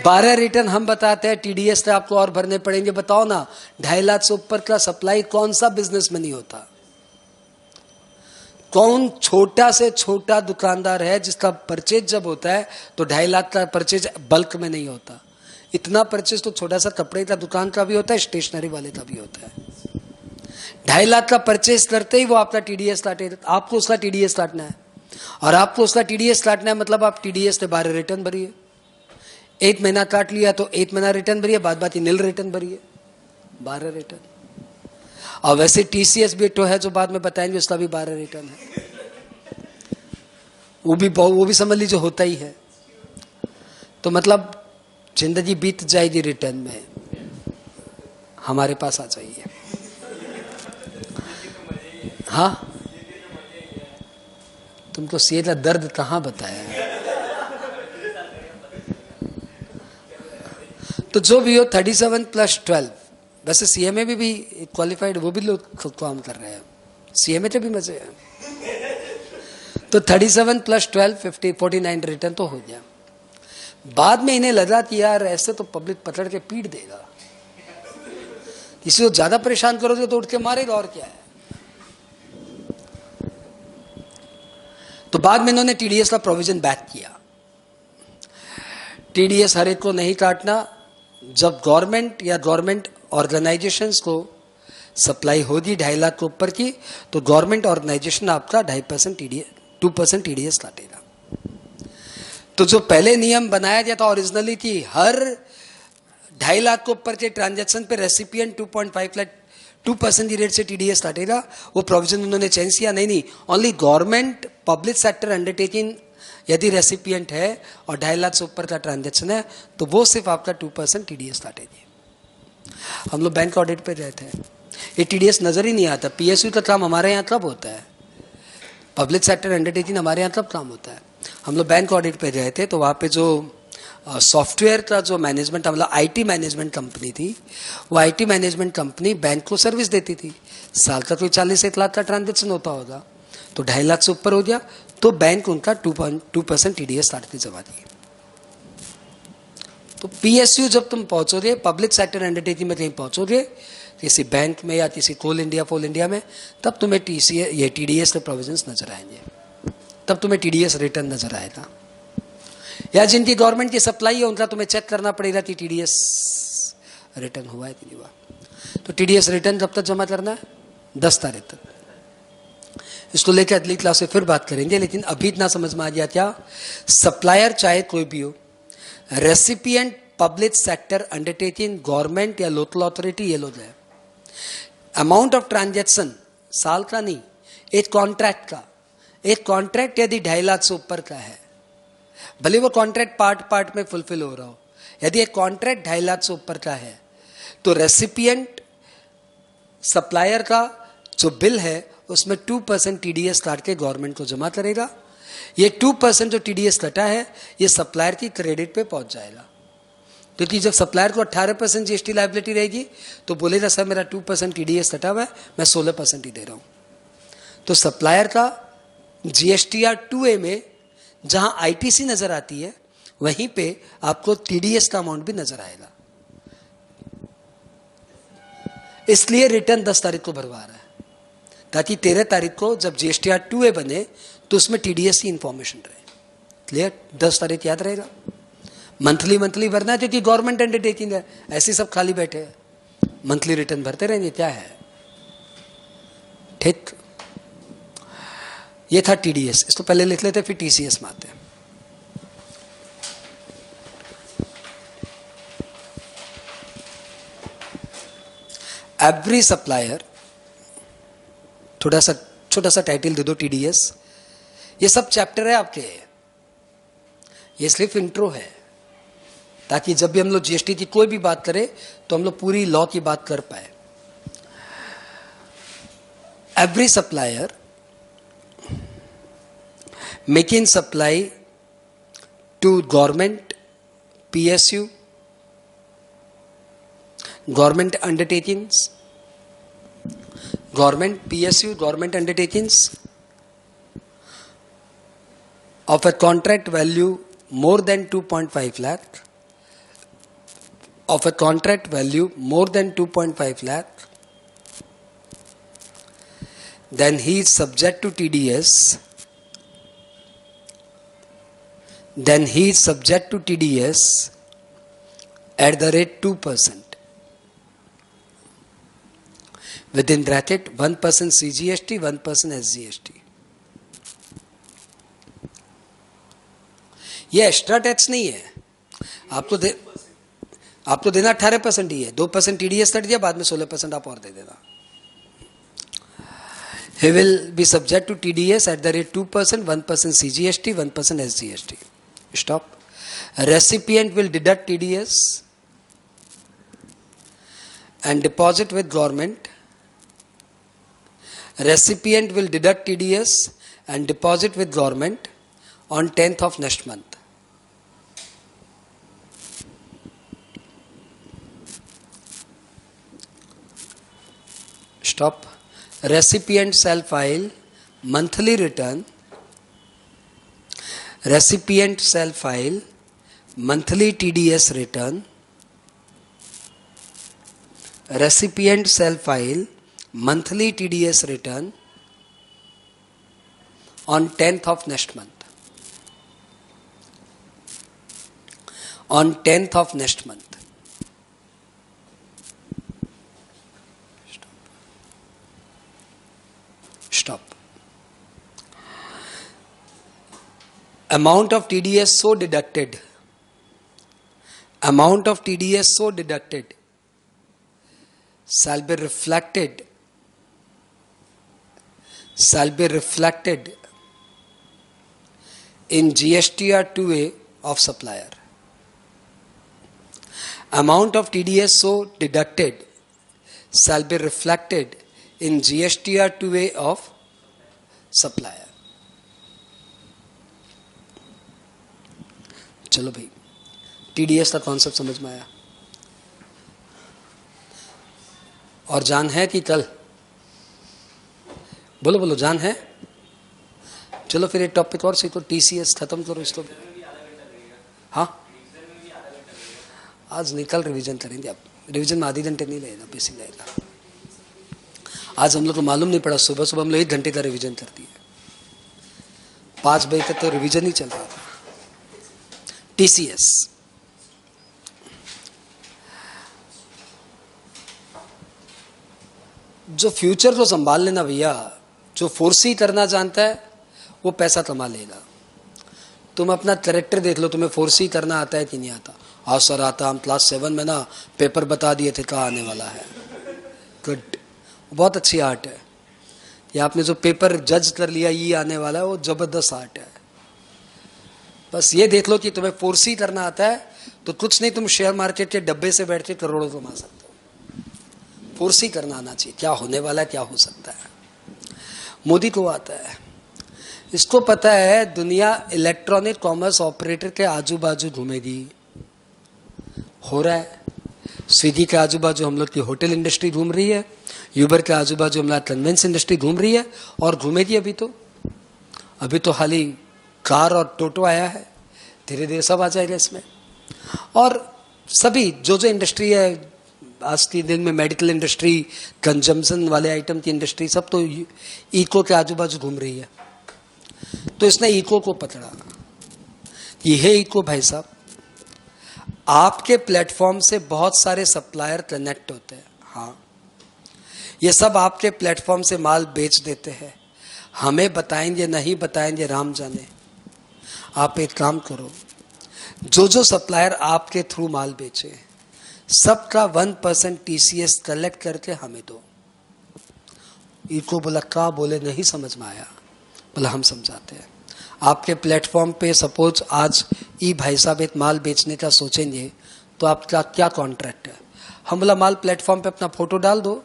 [SPEAKER 1] 12 रिटर्न हम बताते हैं, टीडीएस से आपको और भरने पड़ेंगे। बताओ ना, 2.5 लाख से ऊपर का सप्लाई कौन सा बिजनेस में नहीं होता? कौन छोटा से छोटा दुकानदार है जिसका परचेज जब होता है तो 2.5 लाख का परचेज बल्क में नहीं होता? इतना परचेज तो छोटा सा कपड़े का दुकान का भी होता है, स्टेशनरी वाले का भी होता है। 2.5 लाख का परचेज करते ही वो आपका टीडीएस काटे, आपको उसका टीडीएस काटना है। और आपको उसका टीडीएस काटना है मतलब आप टीडीएस के 12 रिटर्न भरिए। एक महीना काट लिया तो एक महीना रिटर्न भरिए, बाद बाकी नील रिटर्न भरिए, 12 रिटर्न। और वैसे टीसीएस भी तो है जो बाद में बताएंगे, उसका भी 12 रिटर्न है। वो भी समझ लीजिए होता ही है। तो मतलब जिंदगी बीत जाएगी रिटर्न में, हमारे पास आ जाइए। हाँ, तुमको सीए का दर्द कहाँ बताया है? तो जो भी हो 37 + 12, वैसे सीए में भी क्वालिफाइड वो भी लोग काम कर रहे हैं, सीए में तो भी मजे हैं। तो 37 + 12 49 रिटर्न तो हो गया। बाद में इन्हें लगा कि यार ऐसे तो पब्लिक पकड़ के पीट देगा, किसी को ज्यादा परेशान करोगे तो उठ के मारेगा, और क्या है। तो बाद में इन्होंने टीडीएस का प्रोविजन बैक किया। टीडीएस हर एक को नहीं काटना। जब गवर्नमेंट या गवर्नमेंट ऑर्गेनाइजेशंस को सप्लाई होगी 2.5 लाख के ऊपर की, तो गवर्नमेंट ऑर्गेनाइजेशन आपका 2.5% टीडीएस 2% टीडीएस काटेगा। तो जो पहले नियम बनाया गया था ओरिजिनली कि हर 2.5 लाख के ऊपर के ट्रांजैक्शन पे रेसिपिएंट 2.5 लाख 2% की रेट से टीडीएस काटेगा, वो प्रोविजन उन्होंने चेंज किया। नहीं, only government public sector undertaking यदि रेसिपिएंट है और 2.5 लाख से ऊपर का ट्रांजैक्शन है तो वो सिर्फ आपका 2% टीडीएस काटेगी। हम लोग बैंक ऑडिट पे गए थे, ये टीडीएस नजर ही नहीं आता। पीएसयू का काम हमारे यहाँ कब होता है, पब्लिक सेक्टर अंडरटेकिंग हमारे यहाँ कब काम होता है। हम लोग बैंक ऑडिट पे गए थे, तो वहाँ पे जो सॉफ्टवेयर का जो मैनेजमेंट, मतलब आईटी मैनेजमेंट कंपनी थी, वो आईटी मैनेजमेंट कंपनी बैंक को सर्विस देती थी। साल का कोई 40-1 लाख का ट्रांजेक्शन होता होगा, तो 2.5 लाख से ऊपर हो गया तो बैंक उनका 2% टीडीएस काट के जमा दिए। तो पीएसयू जब तुम पहुंचोगे, पब्लिक सेक्टर अंडरटेकिंग में कहीं पहुंचोगे, किसी बैंक में या किसी कोल इंडिया में, तब तुम्हें ये टीडीएस के प्रोविजंस नजर आएंगे, तब तुम्हें टीडीएस रिटर्न नजर आएगा। या जिनकी गवर्नमेंट की सप्लाई है उनका तुम्हें चेक करना पड़ेगा कि टीडीएस रिटर्न हुआ है कि नहीं हुआ। तो टीडीएस रिटर्न कब तक जमा करना है? 10 तारीख तक। इसको लेकर अगली क्लास से फिर बात करेंगे, लेकिन अभी इतना समझ में आ गया क्या, सप्लायर चाहे कोई भी हो, recipient public sector undertaking, government या लोकल अथॉरिटी, ये लोग है। अमाउंट ऑफ ट्रांजैक्शन साल का नहीं, एक कॉन्ट्रैक्ट का। एक कॉन्ट्रैक्ट यदि 2.5 लाख से ऊपर का है, भले वो कॉन्ट्रैक्ट पार्ट में फुलफिल हो रहा हो, यदि एक कॉन्ट्रैक्ट 2.5 लाख से ऊपर का है तो रेसिपिएंट सप्लायर का जो बिल है उसमें 2% टीडीएस काट के गवर्नमेंट को जमा करेगा। ये 2% जो टीडीएस कटा है ये सप्लायर की क्रेडिट पे पहुंच जाएगा, क्योंकि जब सप्लायर को 18% जीएसटी लायबिलिटी रहेगी तो बोलेगा सर मेरा 2% टीडीएस कटा हुआ है, मैं 16% ही दे रहा हूं। तो सप्लायर का जीएसटीआर 2A में जहां आईटीसी नजर आती है, वहीं पे आपको टीडीएस का अमाउंट भी नजर आएगा। इसलिए रिटर्न 10 तारीख को भरवा रहा है, ताकि 13 तारीख को जब जीएसटीआर 2A बने तो उसमें टीडीएस की इंफॉर्मेशन रहे। क्लियर? 10 तारीख याद रहेगा। मंथली भरना है, क्योंकि गवर्नमेंट अंडरटेकिंग है, ऐसे सब खाली बैठे हैं, मंथली रिटर्न भरते रहेंगे, क्या है। ठीक, ये था टीडीएस। इसको पहले लिख लेते फिर टीसीएस में आते हैं। एवरी सप्लायर, छोटा सा टाइटल दे दो टीडीएस। ये सब चैप्टर है आपके, ये सिर्फ इंट्रो है, ताकि जब भी हम लोग जीएसटी की कोई भी बात करें तो हम लोग पूरी लॉ की बात कर पाए। Every supplier making supply to government, PSU, government undertakings, government PSU, government undertakings of a contract value more than 2.5 lakh, of a contract value more than 2.5 lakh, then he is subject to TDS. Then he is subject to TDS at the rate 2%. Within bracket 1% CGST, 1% SGST. ये extra tax नहीं है। आपको देना 18% ही है, 2% TDS cut दिया, बाद में 16% आप और दे देना. He will be subject to TDS at the rate 2%, 1% CGST, 1% SGST. Stop. Recipient will deduct TDS and deposit with government. Recipient will deduct TDS and deposit with government on 10th of next month. Stop. Recipient shall file monthly return. Recipient shall file monthly TDS return. Recipient shall file monthly TDS return on 10th of next month. On 10th of next month. Stop. Amount of TDS so deducted. Amount of TDS so deducted shall be reflected in GSTR 2A of supplier. Amount of TDS so deducted shall be reflected in GSTR 2A of supplier. चलो भाई, TDS का concept समझ में आया. और जान है कि कल? बोलो जान है? चलो फिर एक टॉपिक और सीखो, TCS खत्म करो इसको. हाँ, आज निकल रिवीजन करेंगे. आप रिवीजन में आधे घंटे नहीं लगेगा, बेसिक लगेगा. आज हम लोग को मालूम नहीं पड़ा, सुबह हम लोग 1 घंटे का रिवीजन कर दिए. 5 बजे तक तो रिवीजन ही चल रहा था. TCS जो फ्यूचर को संभाल लेना भैया, जो फोर्सी करना जानता है वो पैसा कमा लेगा. तुम अपना कैरेक्टर देख लो, तुम्हें फोर्सी करना आता है कि नहीं आता? हाँ सर आता. हम क्लास 7 में ना पेपर बता दिए थे कहाँ आने वाला है. गुड, बहुत अच्छी आर्ट है. या आपने जो पेपर जज कर लिया ये आने वाला है, वो जबरदस्त आर्ट है. बस ये देख लो कि तुम्हें फोर्सी करना आता है तो कुछ नहीं, तुम शेयर मार्केट के डब्बे से बैठ के करोड़ों कमा सकते हो. फोर्सी करना आना चाहिए, क्या होने वाला है, क्या हो सकता है. मोदी को आता है, इसको पता है दुनिया इलेक्ट्रॉनिक कॉमर्स ऑपरेटर के आजू बाजू घूमेगी. हो रहा है. स्विगी के आजू बाजू हम लोग की होटल इंडस्ट्री घूम रही है. यूबर के आजू बाजू हम लोग कन्वेंस इंडस्ट्री घूम रही है और घूमेगी. अभी तो हाल ही कार और टोटो आया है. धीरे धीरे सब आ जाएगा इसमें. और सभी जो इंडस्ट्री है आज के दिन में, मेडिकल इंडस्ट्री, कंजम्पशन वाले आइटम की इंडस्ट्री, सब तो इको के आजू बाजू घूम रही है. तो इसने इको को पकड़ा. ये है इको भाई साहब. आपके प्लेटफॉर्म से बहुत सारे सप्लायर कनेक्ट होते हैं. हाँ, ये सब आपके प्लेटफॉर्म से माल बेच देते हैं. हमें बताएंगे नहीं बताएंगे राम जाने. आप एक काम करो, जो सप्लायर आपके थ्रू माल बेचे सबका 1% TCS कलेक्ट करके हमें दो. इको बोला का बोले नहीं समझ में आया. बोला हम समझाते हैं. आपके प्लेटफॉर्म पे सपोज आज भाई साहब एक माल बेचने का सोचेंगे तो आपका क्या कॉन्ट्रैक्ट है? हम बोला माल प्लेटफॉर्म पे अपना फोटो डाल दो,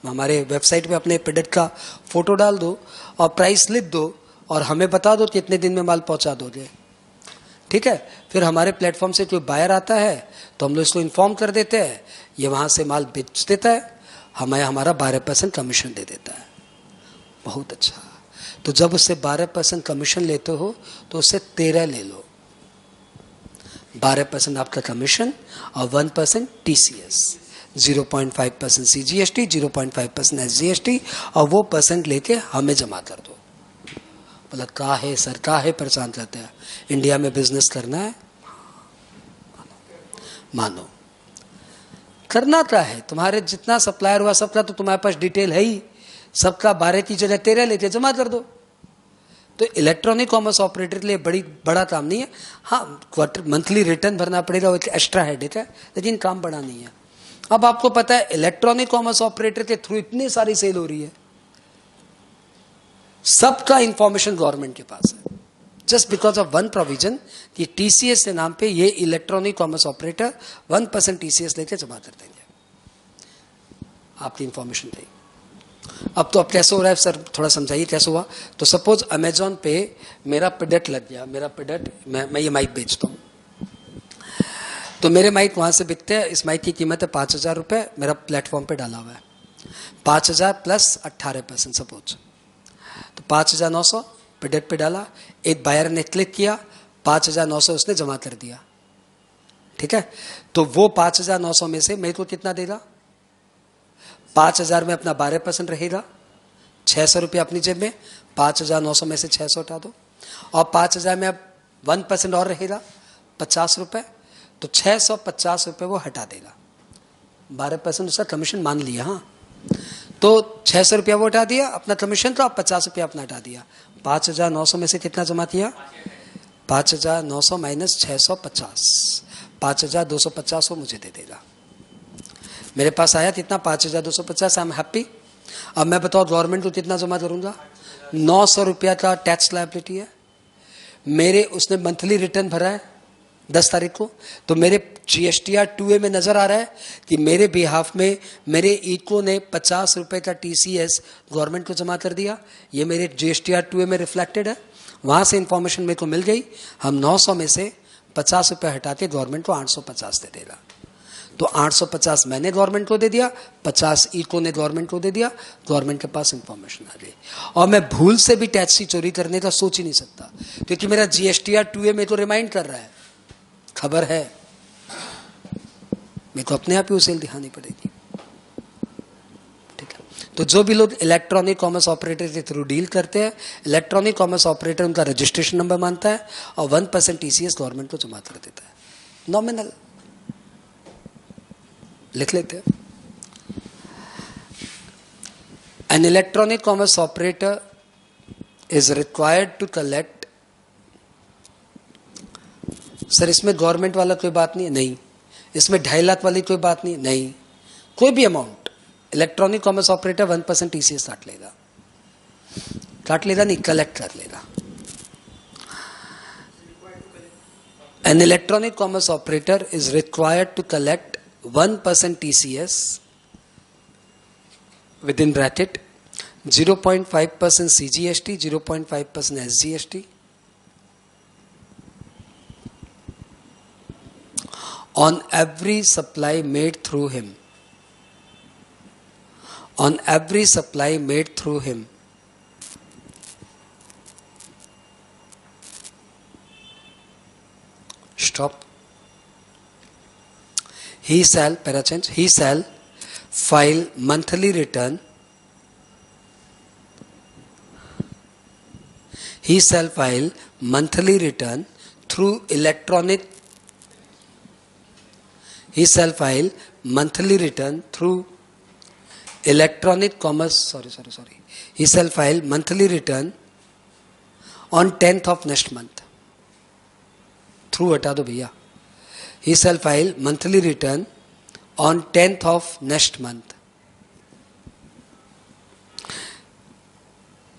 [SPEAKER 1] हमारे वेबसाइट पे अपने प्रोडक्ट का फोटो डाल दो और प्राइस लिख दो और हमें बता दो कितने दिन में माल पहुंचा दोगे. ठीक है. फिर हमारे प्लेटफॉर्म से कोई बायर आता है तो हम लोग इसको इन्फॉर्म कर देते हैं, ये वहां से माल बेच देता है, हमें हमारा 12% कमीशन दे देता है. बहुत अच्छा. तो जब उससे 12% कमीशन लेते हो तो उससे 13 ले लो. 12% आपका कमीशन और 1% TCS, 0.5% CGST, 0.5% SGST और वो परसेंट लेके हमें जमा कर दो. बोला का है सर, का है परेशान करते हैं. इंडिया में बिजनेस करना है, मानो करना क्या है. तुम्हारे जितना सप्लायर हुआ सबका तो तुम्हारे पास डिटेल है ही. सबका 12 की जगह 13 लेके जमा कर दो. तो इलेक्ट्रॉनिक कॉमर्स ऑपरेटर के लिए बड़ा काम नहीं है। हाँ, क्वार्टर मंथली रिटर्न भरना पड़ेगा, वो एक्स्ट्रा हेडेक है, लेकिन काम बड़ा नहीं है। अब आपको पता है इलेक्ट्रॉनिक कॉमर्स ऑपरेटर के थ्रू इतनी सारी सेल हो रही है, सबका इंफॉर्मेशन गवर्नमेंट के पास है, just because of one provision कि टीसीएस के नाम पे ये इलेक्ट्रॉनिक कॉमर्स ऑपरेटर 1% टीसीएस लेके जमा कर देंगे आपकी इंफॉर्मेशन पे। अब कैसे हो रहा है सर, थोड़ा समझाइए कैसे हुआ। तो सपोज अमेजॉन पे मेरा प्रोडक्ट लग गया, मेरा प्रोडक्ट मैं ये माइक बेचता हूँ, तो मेरे माइक वहां से बिकते हैं। इस माइक की कीमत है 5,000 रुपये, मेरा प्लेटफॉर्म पे डाला हुआ है 5,000 प्लस 18% सपोज, तो 5,900 प्रोडक्ट पे डाला। एक बायर ने क्लिक किया, 5,900 उसने जमा कर दिया, ठीक है। तो वो 5,900 में से मेरे को कितना देगा, 5,000 में अपना 12% रहेगा, 600 रुपये अपनी जेब में, 5,900 में से 600 हटा दो, और 5,000 में अब 1% और रहेगा 50 रुपये, तो 650 रुपये वो हटा देगा। 12% उसका कमीशन मान लिया, हाँ, तो 600 रुपया वो हटा दिया अपना कमीशन, तो अब 50 रुपया अपना हटा दिया। 5,900 में से कितना जमा किया, 5,900 माइनस 650, 5,250 वो मुझे दे देगा। मेरे पास आया कितना, 5,250, आई एम हैप्पी। अब मैं बताओ गवर्नमेंट को कितना जमा करूंगा, 900 रुपया का टैक्स लायबिलिटी है मेरे। उसने मंथली रिटर्न भरा है 10 तारीख को, तो मेरे GSTR 2A में नजर आ रहा है कि मेरे बिहाफ में मेरे इको ने 50 रुपए का TCS गवर्नमेंट को जमा कर दिया। ये मेरे GSTR 2A में रिफ्लेक्टेड है, वहां से इंफॉर्मेशन मेरे को मिल गई। हम 900 में से 50 रुपये हटा के गवर्नमेंट को 850 दे देगा, तो 850 मैंने गवर्नमेंट को दे दिया, 50 इको ने गवर्नमेंट को दे दिया, गवर्नमेंट के पास इंफॉर्मेशन आ गई। और मैं भूल से भी टैक्स की चोरी करने का सोच ही नहीं सकता, क्योंकि मेरा GSTR 2A मेरे को रिमाइंड कर रहा है, खबर है, मेरे को अपने आप ही उसे दिखानी पड़ेगी, ठीक है। तो जो भी लोग इलेक्ट्रॉनिक कॉमर्स ऑपरेटर के थ्रू डील करते हैं, इलेक्ट्रॉनिक कॉमर्स ऑपरेटर उनका रजिस्ट्रेशन नंबर मानता है और 1% TCS गवर्नमेंट को जमा कर देता है, नॉमिनल लिख लेते हैं। An electronic commerce operator is required to collect, sir इसमें गवर्नमेंट वाला कोई बात नहीं है, नहीं। इसमें 2.5 लाख वाली कोई बात नहीं, नहीं। कोई भी amount electronic commerce operator 1% TCS काट लेगा नहीं, कलेक्ट कर लेगा। An electronic commerce operator is required to collect 1% TCS within bracket 0.5% CGST, 0.5% SGST on every supply made through him. On every supply made through him. Stop. He shall, para change, he shall file monthly return. He shall file monthly return through electronic. He shall file monthly return through electronic commerce. Sorry. He shall file monthly return on 10th of next month. Through हटा दो भैया. He shall file monthly return on 10th of next month.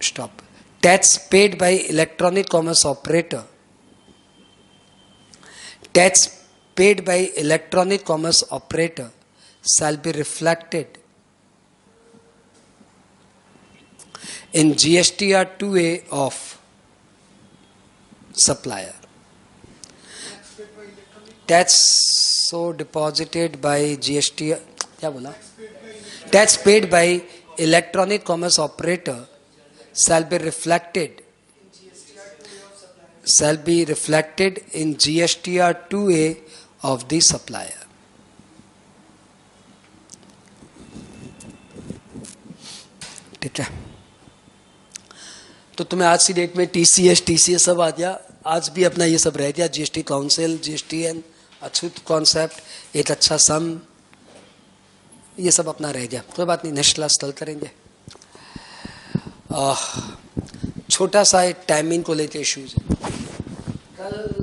[SPEAKER 1] Stop. Tax paid by electronic commerce operator. Tax paid by electronic commerce operator shall be reflected in GSTR 2A of supplier. Tax so deposited by GST, क्या बोला? Tax paid by electronic commerce operator shall be reflected in GSTR 2A of the supplier. ठीक है, तो तुम्हें आज की date में TCS सब आ गया, आज भी अपना ये सब रह गया, GST काउंसिल, GSTN, अछूत कॉन्सेप्ट, एक अच्छा सम, ये सब अपना रह गया, कोई बात नहीं, नेक्स्ट क्लास कल करेंगे। छोटा सा टाइमिंग को लेके इश्यूज है। कल